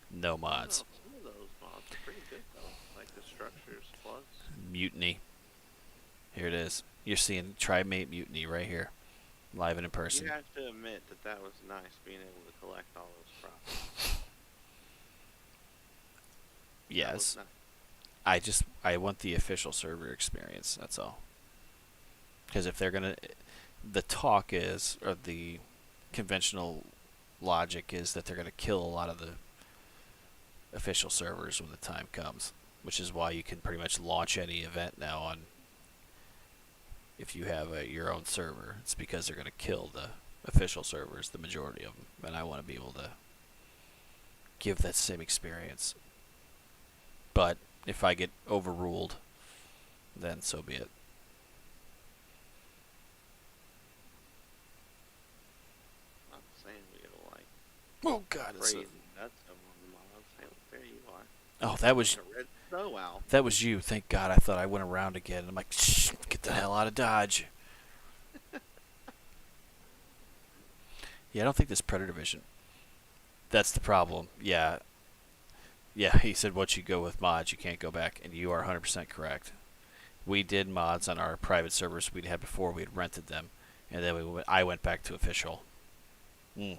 A: No mods.
B: Some of those mods are pretty good though, like the structures plus.
A: Mutiny. Here it is. You're seeing Tri-Mate Mutiny right here. Live and in person.
B: You have to admit that was nice being able to collect all those props.
A: Yes.
B: That was nice.
A: I want the official server experience, that's all. Because if they're gonna, the talk is, or the conventional logic is that they're going to kill a lot of the official servers when the time comes, which is why you can pretty much launch any event now on if you have your own server. It's because they're going to kill the official servers, the majority of them, and I want to be able to give that same experience. But if I get overruled, then so be it.
B: Not saying we gotta like
A: Oh God!
B: crazy nuts on the mods. Hey, look, there you are.
A: Oh, that was
B: A red snow owl.
A: that was you. Thank God. I thought I went around again. I'm like, shh, get the hell out of Dodge. Yeah, I don't think this Predator Vision. That's the problem. Yeah. Yeah, he said once you go with mods, you can't go back, and you are 100% correct. We did mods on our private servers we'd had before. We had rented them, and then I went back to official. And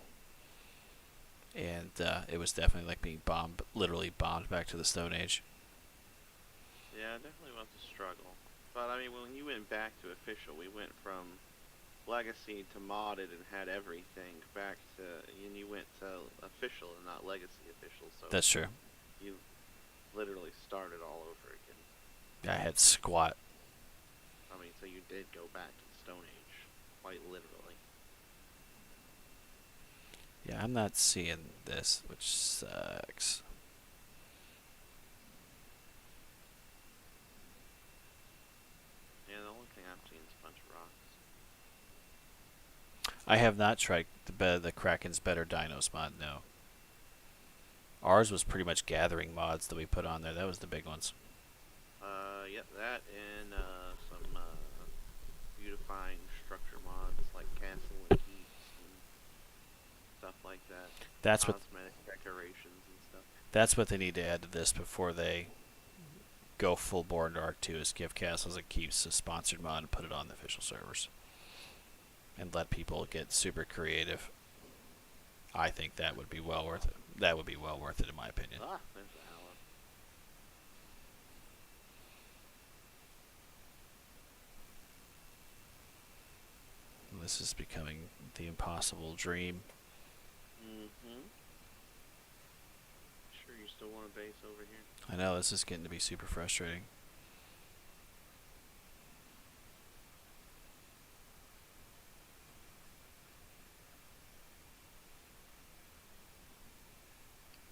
A: it was definitely like being bombed, literally bombed back to the Stone Age.
B: Yeah, it definitely was a struggle. But I mean, when you went back to official, we went from legacy to modded and had everything back to, and you went to official and not legacy official. So
A: That's true.
B: you literally started all over again.
A: I had squat.
B: I mean, so you did go back to the Stone Age, quite literally.
A: Yeah, I'm not seeing this, which sucks.
B: Yeah, the only thing I've seen is a bunch of rocks.
A: I have not tried the Kraken's Better Dinos mod, no. Ours was pretty much gathering mods that we put on there. That was the big ones.
B: Yep, that and some beautifying structure mods like castle and keeps and stuff like that.
A: That's what
B: Cosmetic decorations and stuff.
A: that's what they need to add to this before they go full bore into Arc 2 is give castles and keeps a sponsored mod and put it on the official servers. And let people get super creative. I think that would be well worth it. That would be well worth it in my opinion.
B: Ah, there's the owl.
A: This is becoming the impossible dream.
B: Mm-hmm. Sure you still want a base over here?
A: I know, this is getting to be super frustrating.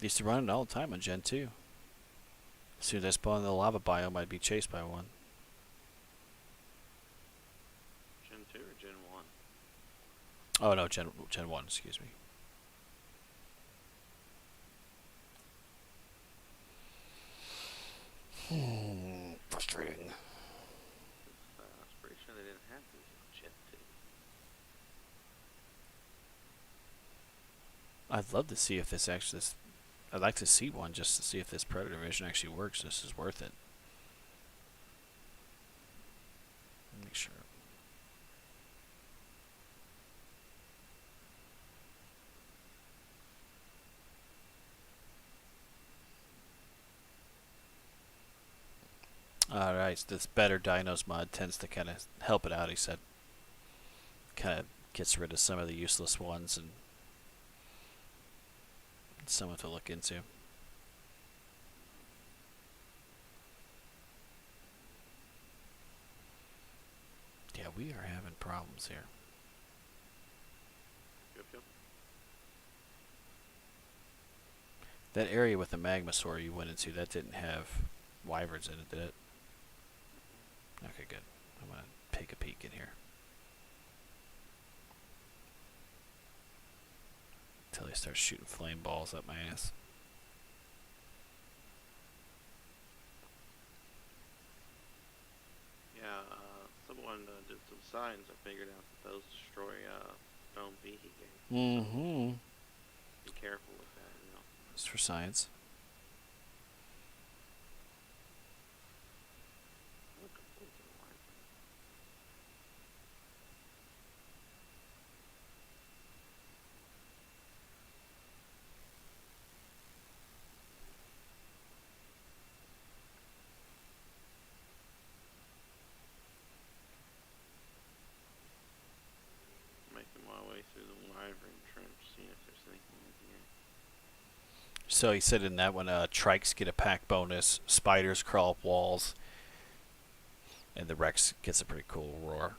A: Used to run it all the time on Gen 2. As soon as I spawn in the lava biome, I'd be chased by one.
B: Gen 2 or Gen 1?
A: Oh no, Gen 1, excuse me. Frustrating.
B: I was pretty sure they didn't have these on Gen 2.
A: I'd love to see if this actually. I'd like to see one just to see if this Predator Vision actually works. This is worth it. Make sure. Alright, so this Better Dinos mod tends to kind of help it out, he said. Kind of gets rid of some of the useless ones and something to look into. Yeah, we are having problems here.
B: Yep, yep.
A: That area with the Magmasaur you went into, that didn't have wyverns in it, did it? Okay, good. I'm going to take a peek in here. Until he starts shooting flame balls up my ass.
B: Yeah, someone did some signs. I figured out that those destroy stone Behe games.
A: Mm-hmm.
B: Be careful with that, you know.
A: Just for science.
B: Look, look at the line. Making my way through the wyvern trench, seeing if there's anything
A: So he said in that one, trikes get a pack bonus, spiders crawl up walls, and the Rex gets a pretty cool roar.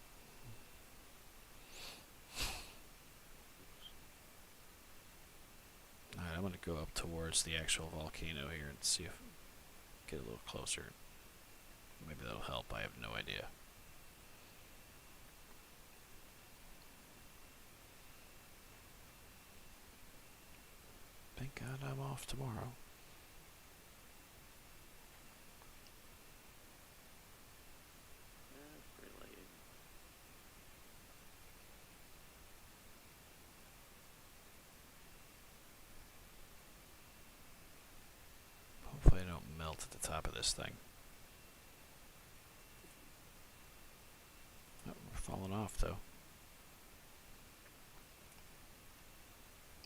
A: Alright, I'm going to go up towards the actual volcano here and see if get a little closer. Maybe that'll help. I have no idea. Thank God I'm off tomorrow.
B: Yeah, it's pretty late.
A: Hopefully I don't melt at the top of this thing. Oh, we're falling off though.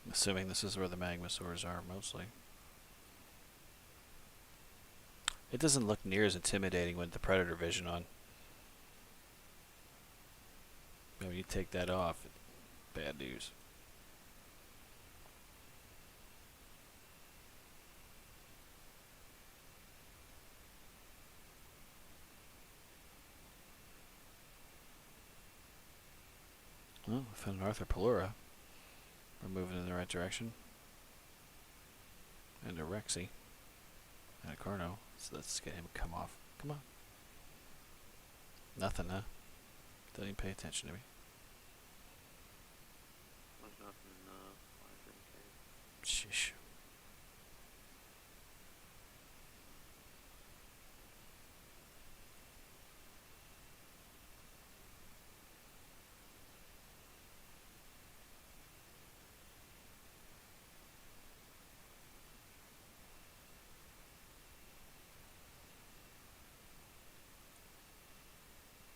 A: I'm assuming this is where the magmasaurs are mostly. It doesn't look near as intimidating with the predator vision on. When you take that off, bad news. Well, I found an Arthropelura. We're moving in the right direction. And a Rexy. And a Carno. So let's get him to come off. Come on. Nothing, huh? Doesn't even pay attention to me.
B: There's nothing in the library cave.
A: Sheesh.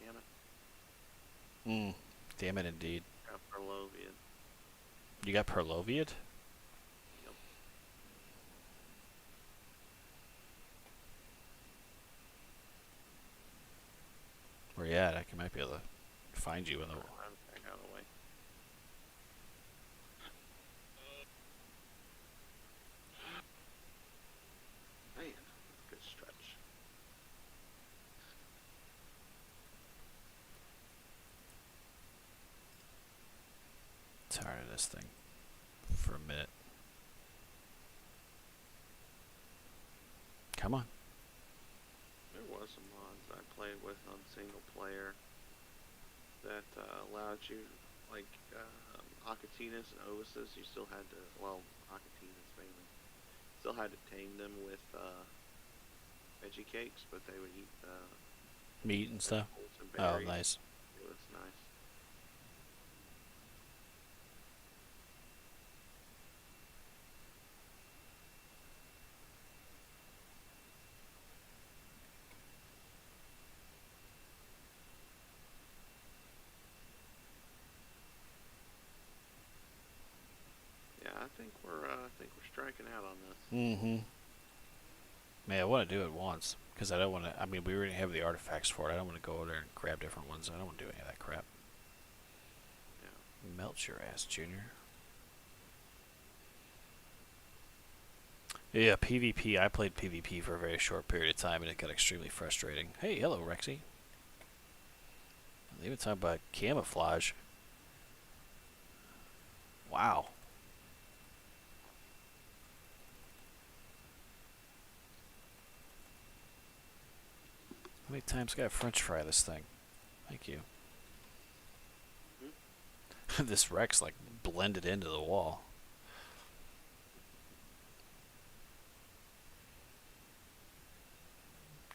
B: Damn it.
A: Damn it indeed.
B: Got Perlovian.
A: You got Perloviad?
B: Yep.
A: Where you at? Might be able to find you in the...
B: I'm back out of the way. Man, good stretch.
A: Tired of this thing. For a minute. Come on.
B: There was some mods I played with on single player that allowed you, like Ocatinas and Ovises, you still had to, well, Ocatinas mainly, still had to tame them with veggie cakes, but they would eat
A: Meat and stuff?
B: vegetables and
A: Oh,
B: berries.
A: nice.
B: It was nice. Yeah, I think we're striking out on this.
A: Mm-hmm. Man, I want to do it once. Because I don't want to... I mean, we already have the artifacts for it. I don't want to go over there and grab different ones. I don't want to do any of that crap.
B: Yeah.
A: Melt your ass, Junior. Yeah, PvP. I played PvP for a very short period of time, and it got extremely frustrating. Hey, hello, Rexy. They even talk about camouflage. Wow. How many times can I French fry this thing? Thank you. This Rex like blended into the wall.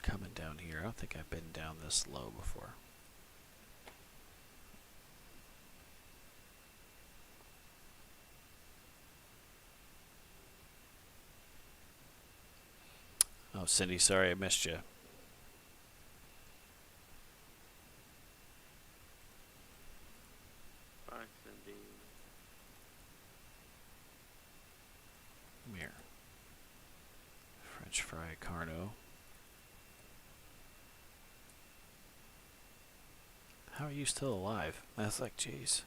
A: Coming down here. I don't think I've been down this low before. Oh, Cindy, sorry I missed you.
B: Bye, Cindy.
A: Come here. French fry Carno. How are you still alive? That's like, jeez.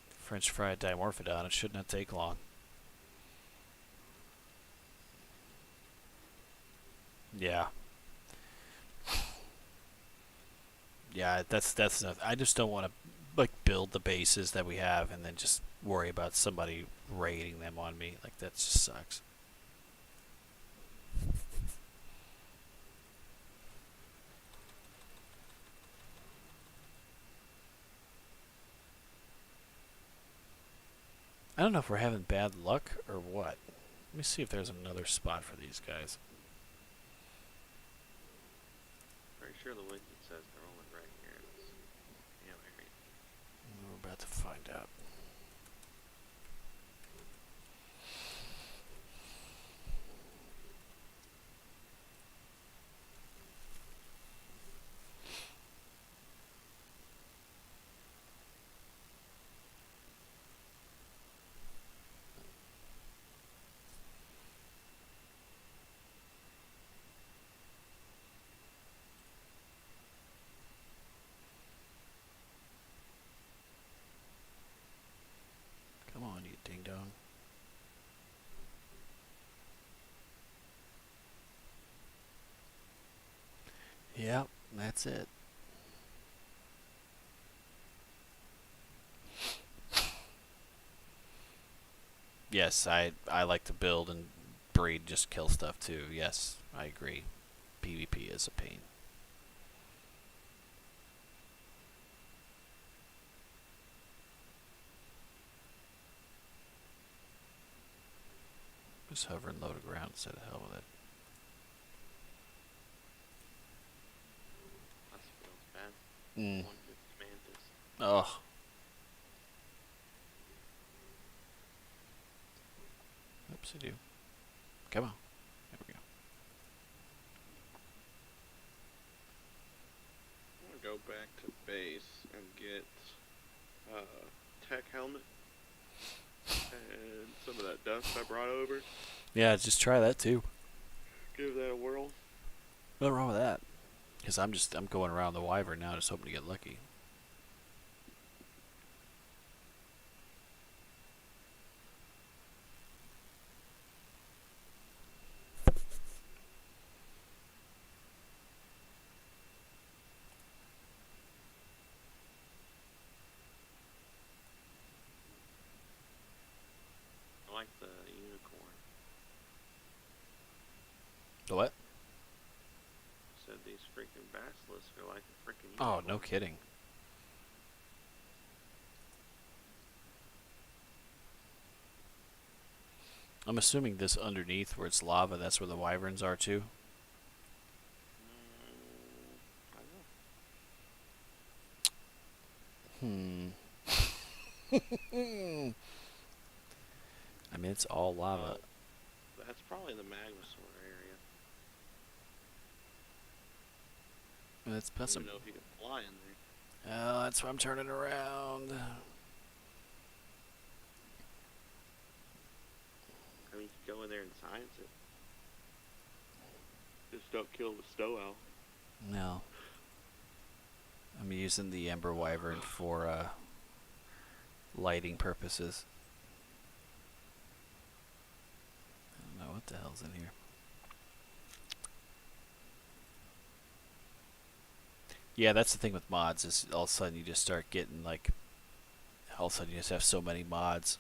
A: French fried Dimorphodon. It should not take long. Yeah. Yeah, that's enough. I just don't want to like build the bases that we have and then just worry about somebody raiding them on me. Like that just sucks. I don't know if we're having bad luck or what. Let me see if there's another spot for these guys.
B: Pretty sure the wiki says they're only right here in this damn area.
A: We're about to find out. Come on, you ding dong. Yep, that's it. Yes, I like to build and breed, just kill stuff too. Yes, I agree. PvP is a pain. Just hover and load a ground instead of hell with it.
B: Hospital's bad.
A: Mm.
B: 150 mantis.
A: Oh. Oops, I do. Come on. There we go.
B: I'm gonna go back to base and get tech helmet and some of that dust I brought over.
A: Yeah, just try that too.
B: Give that a whirl.
A: Nothing wrong with that. Because I'm going around the wyvern now, just hoping to get lucky.
B: I like the unicorn.
A: The what?
B: Said these freaking basilisks are like a freaking
A: Oh,
B: unicorn.
A: no kidding. I'm assuming this underneath where it's lava, that's where the wyverns are too.
B: I don't know.
A: I mean, it's all lava.
B: That's probably the Magmasaur area.
A: That's
B: I don't
A: some.
B: even know if you can fly in there.
A: Oh, that's why I'm turning around.
B: I mean, you can go in there and science it. Just don't kill the snow owl.
A: No. I'm using the Ember Wyvern for lighting purposes. I don't know what the hell's in here. Yeah, that's the thing with mods is all of a sudden you just start getting like, all of a sudden you just have so many mods.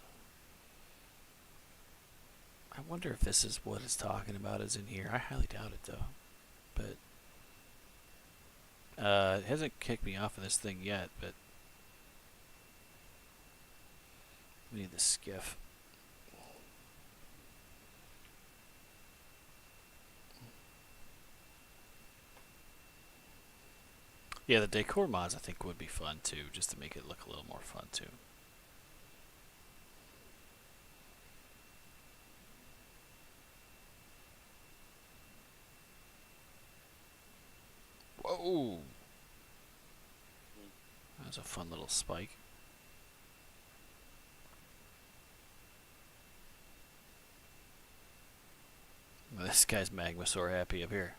A: I wonder if this is what it's talking about is in here. I highly doubt it though. But it hasn't kicked me off of this thing yet, but we need the skiff. Yeah, the decor mods I think would be fun too, just to make it look a little more fun too. Whoa! That was a fun little spike. This guy's Magmasaur happy up here.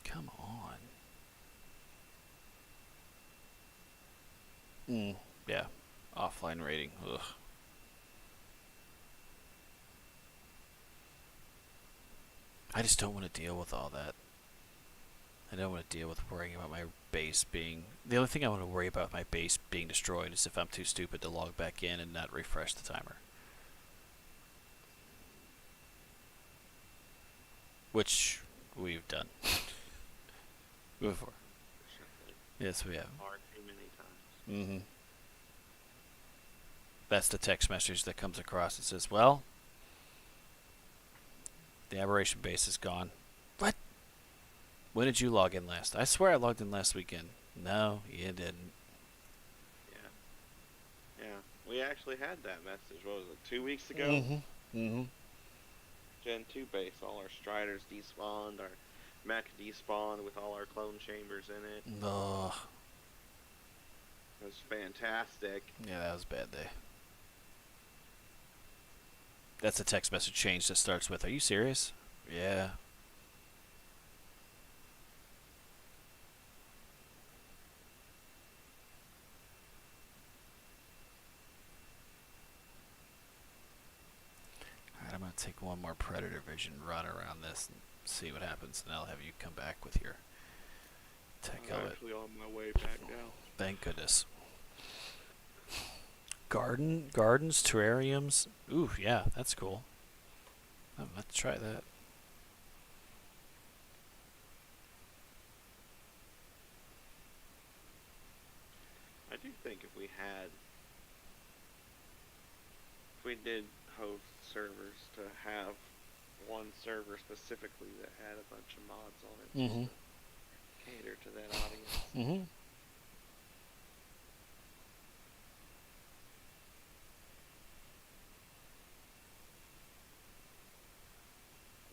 A: Come on. Yeah. Offline rating. Ugh. I just don't want to deal with all that. I don't want to deal with worrying about my base being... The only thing I want to worry about my base being destroyed is if I'm too stupid to log back in and not refresh the timer. Which we've done before. Yes, we have.
B: Far too many times.
A: Mm-hmm. That's the text message that comes across. It says, well, the aberration base is gone. What? When did you log in last? I swear I logged in last weekend. No, you didn't.
B: Yeah. Yeah. We actually had that message, what was it, 2 weeks ago?
C: Mm-hmm.
B: Gen 2 base, all our Striders despawned, our mech despawned with all our clone chambers in it.
A: Ugh.
B: It was fantastic.
A: Yeah, that was a bad day. That's a text message change that starts with, are you serious? Yeah. Alright, I'm going to take one more Predator Vision run around this and see what happens, and I'll have you come back with your tech
B: I'm
A: helmet.
B: actually on my way back now.
A: Thank goodness. Gardens, terrariums. Ooh, yeah, that's cool. Let's try that.
B: I do think if we did host servers to have one server specifically that had a bunch of mods on it,
A: Mm-hmm.
B: to cater to that audience.
A: Mm-hmm.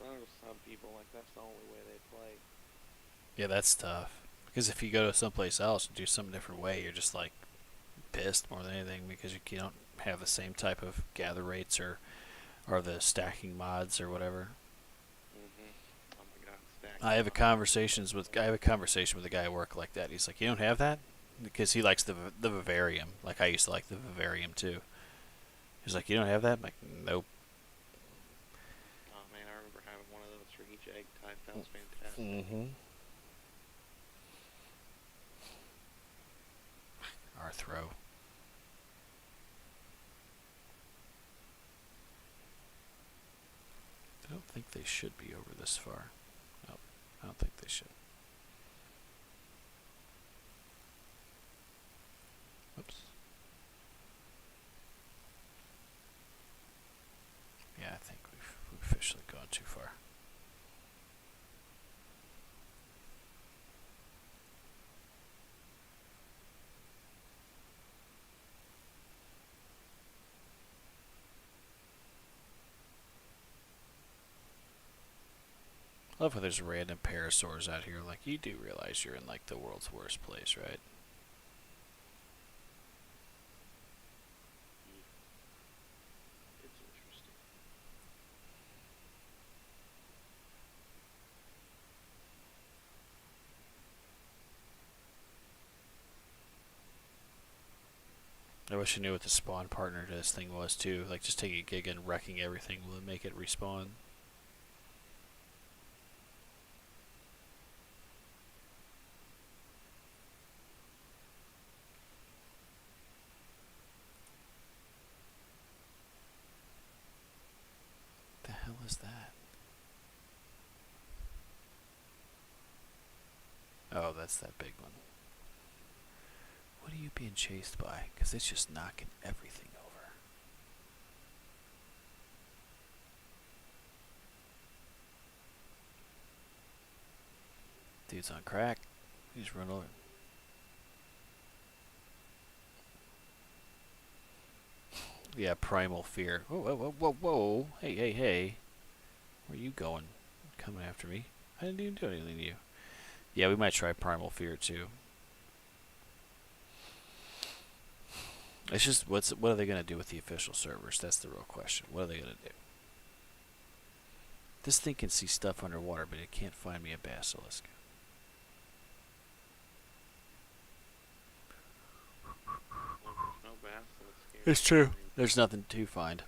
B: I know some people, like, that's the only way they play.
A: Yeah, that's tough. Because if you go to someplace else and do something different way, you're just like pissed more than anything because you don't have the same type of gather rates or the stacking mods or whatever.
B: Oh my god, stack.
A: I have a conversation with a guy at work like that. He's like, "You don't have that?" Because he likes the vivarium. Like I used to like the vivarium too. He's like, "You don't have that?" I'm like, "Nope."
B: Oh man, I remember having one of those for each egg type. That was fantastic.
C: Mm-hmm.
A: Our throw. I don't think they should be over this far. Nope, I don't think they should. Oops. Yeah, I think we've officially gone too far. I love how there's random parasaurs out here. Like, you do realize you're in, like, the world's worst place, right?
B: It's interesting.
A: I wish I knew what the spawn partner to this thing was, too. Like, just taking a gig and wrecking everything will make it respawn. The hell is that? Oh, that's that big one. What are you being chased by? Because it's just knocking everything over. Dude's on crack. He just run over. Yeah, primal fear. Whoa, whoa, whoa, whoa, whoa. Hey, hey, hey. Where are you going? Coming after me? I didn't even do anything to you. Yeah, we might try primal fear too. It's just what are they gonna do with the official servers? That's the real question. What are they gonna do? This thing can see stuff underwater, but it can't find me a basilisk. It's true. There's nothing to find.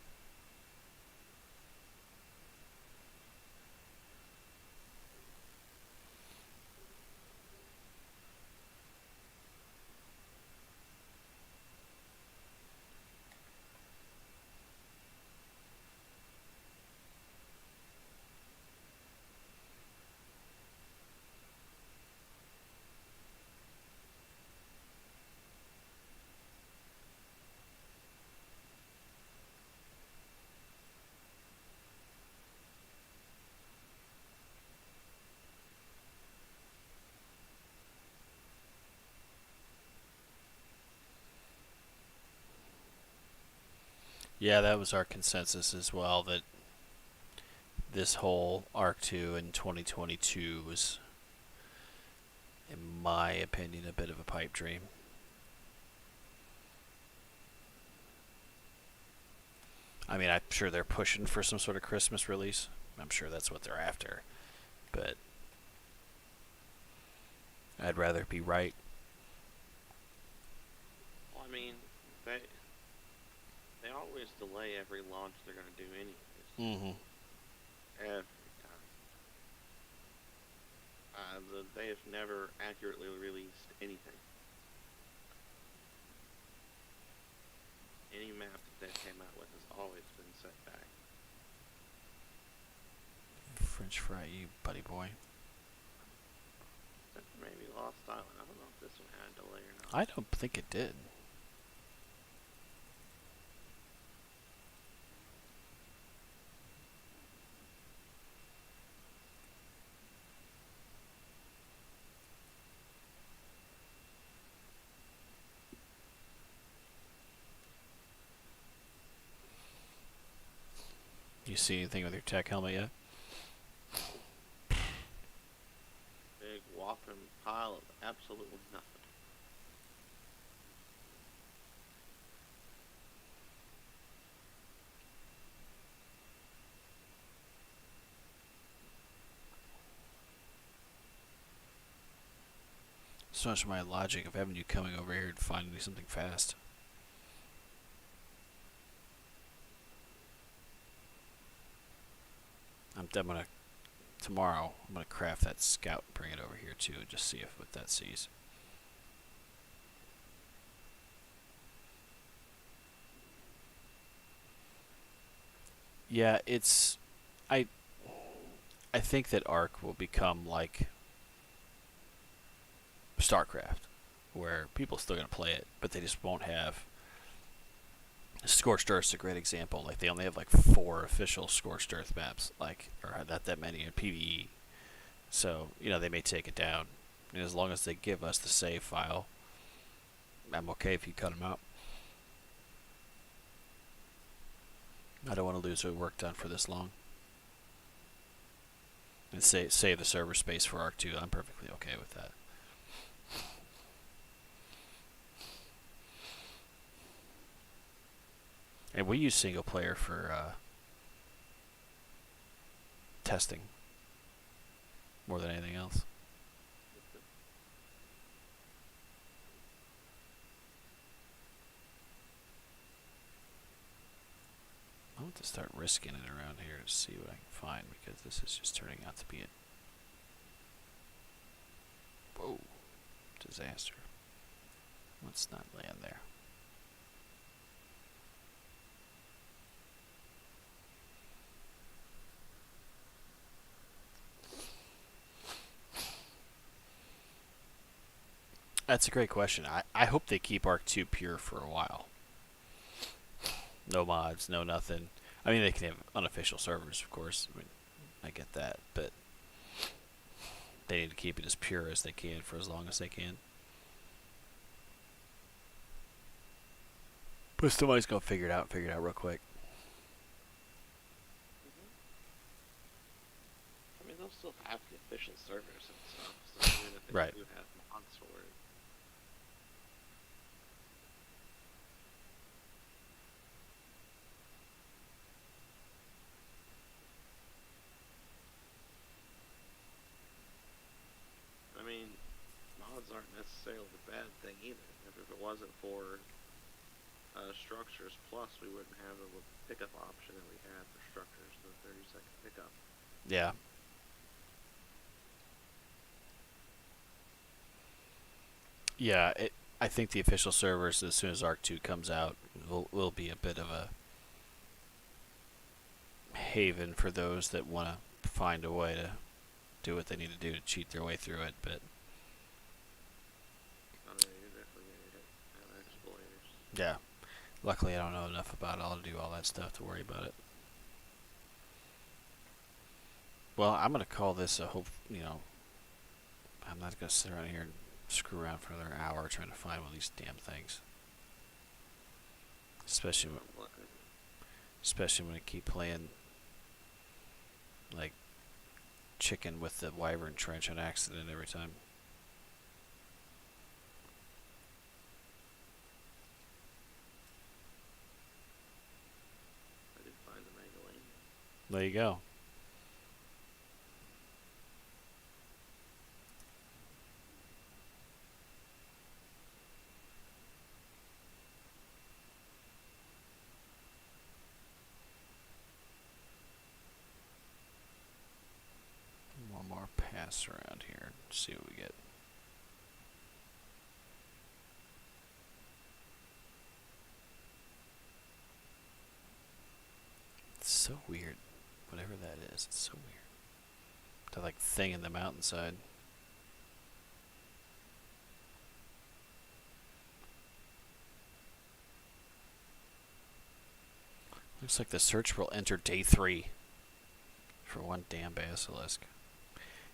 A: Yeah, that was our consensus as well, that this whole ARC 2 in 2022 was, in my opinion, a bit of a pipe dream. I mean, I'm sure they're pushing for some sort of Christmas release. I'm sure that's what they're after. But I'd rather be right.
B: Well, I mean, they always delay every launch they're going to do anyways.
A: Mm-hmm.
B: Every time. They have never accurately released anything. Any map that they came out with has always been set back.
A: French fry you, buddy boy.
B: Except for maybe Lost Island. I don't know if this one had a delay or not.
A: I don't think it did. You see anything with your tech helmet yet?
B: Big whopping pile of absolutely nothing.
A: So much my logic of having you coming over here to find me something fast. I'm gonna tomorrow. I'm gonna craft that scout and bring it over here too, and just see if what that sees. Yeah, it's I I think that ARK will become like StarCraft, where people are still gonna play it, but they just won't have. Scorched Earth's a great example. Like they only have like 4 official Scorched Earth maps, like or not that many in PVE. So they may take it down, and as long as they give us the save file, I'm okay if you cut them out. I don't want to lose what we worked on for this long. And save the server space for ARC 2. I'm perfectly okay with that. And we use single player for testing more than anything else. I want to start risking it around here to see what I can find, because this is just turning out to be a whoa disaster. Let's not land there. That's a great question. I hope they keep ARC 2 pure for a while. No mods, no nothing. I mean, they can have unofficial servers, of course. I mean, I get that, but they need to keep it as pure as they can for as long as they can. But somebody's gonna figure it out real quick.
B: I mean, they'll still have the official servers and stuff, so even if they
A: Right.
B: do have mods for it. I mean, mods aren't necessarily a bad thing either. If it wasn't for structures, plus we wouldn't have the pickup option that we had for structures, the 30-second pickup.
A: Yeah. Yeah, I think the official servers, as soon as ARK 2 comes out, will be a bit of a haven for those that want to find a way to do what they need to do to cheat their way through it. But
B: Oh yeah, you're definitely gonna have exploiters.
A: yeah, luckily I don't know enough about it all to do all that stuff to worry about it. Well, I'm gonna call this a hope. I'm not gonna sit around here and screw around for another hour trying to find one of these damn things. Especially when I keep playing like chicken with the wyvern trench on accident every time.
B: I did find the Magdalene.
A: There you go. One more pass around here and see what we get. It's so weird. Whatever that is, it's so weird. That like thing in the mountainside. Looks like the search will enter day 3 for one damn basilisk.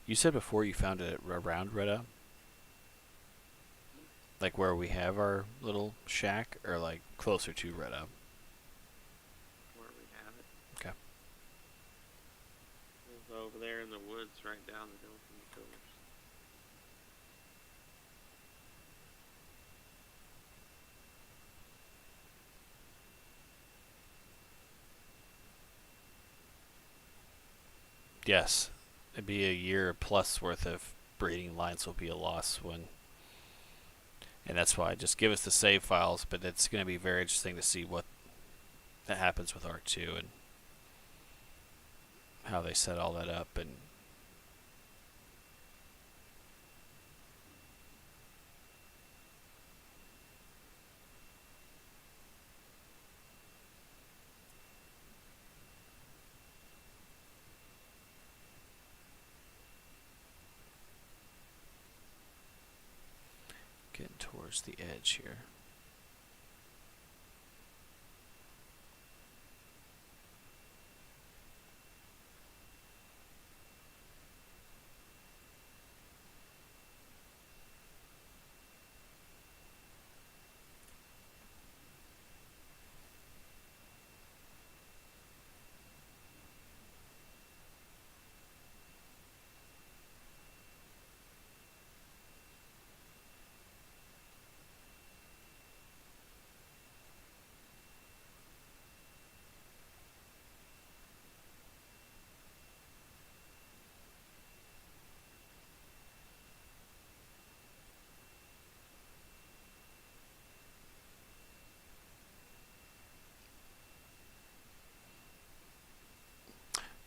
A: You said before you found it around Retta? Like where we have our little shack, or like closer to Retta?
B: Where we have it.
A: Okay.
B: It's over there in the woods, right down the hill from the pillars.
A: Yes. It'd be a year plus worth of breeding lines will be a loss when. And that's why just give us the save files, but it's going to be very interesting to see what that happens with ARK 2 and how they set all that up and getting towards the edge here.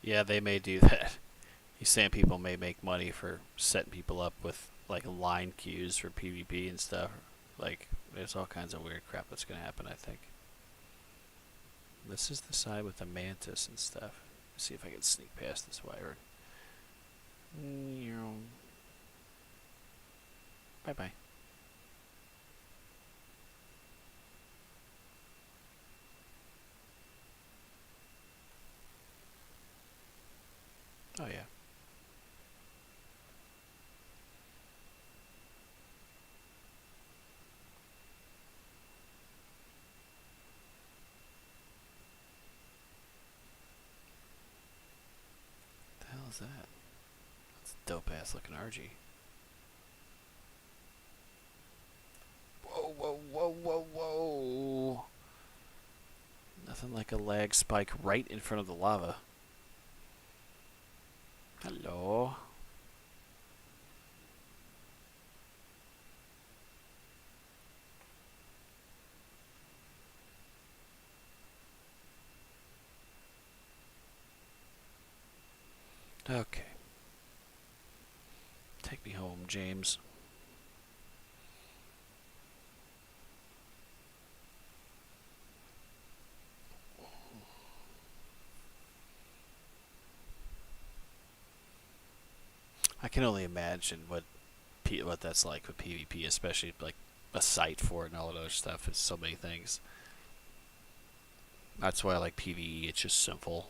A: Yeah, they may do that. He's saying people may make money for setting people up with like line queues for PvP and stuff. Like, there's all kinds of weird crap that's gonna happen, I think. This is the side with the mantis and stuff. Let's see if I can sneak past this wyvern. Bye bye. Oh yeah. What the hell is that? That's a dope ass looking RG. Whoa, whoa, whoa, whoa, whoa. Nothing like a lag spike right in front of the lava. Hello. James. I can only imagine what that's like with PvP, especially like a site for it and all that other stuff. It's so many things. That's why I like PvE. It's just simple.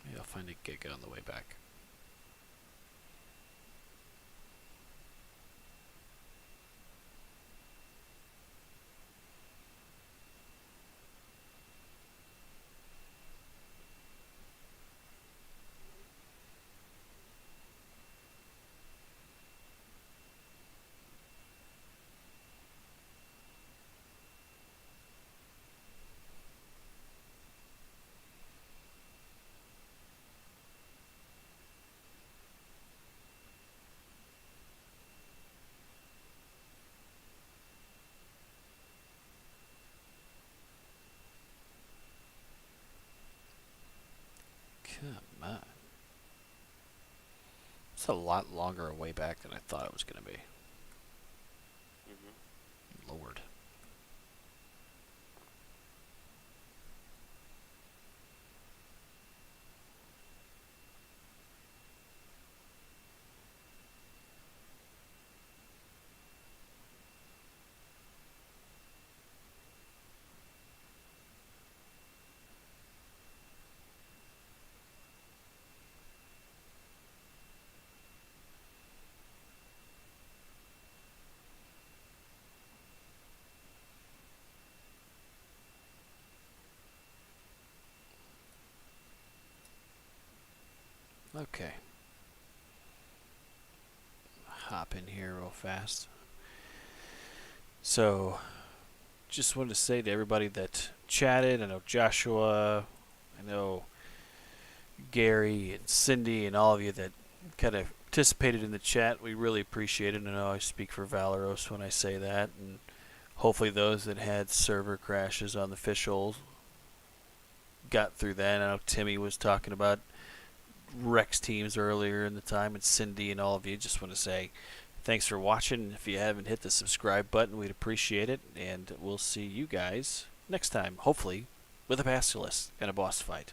A: Maybe I'll find a gig on the way back. Come on. It's a lot longer a way back than I thought it was going to be. Lord. Okay. Hop in here real fast. So, just wanted to say to everybody that chatted, I know Joshua, I know Gary and Cindy and all of you that kind of participated in the chat, we really appreciate it. I know I speak for Valeros when I say that, and hopefully those that had server crashes on the official got through that. I know Timmy was talking about Rex teams earlier in the time, and Cindy and all of you. Just want to say thanks for watching. If you haven't hit the subscribe button, we'd appreciate it, and we'll see you guys next time, hopefully with a Basilisk and a boss fight.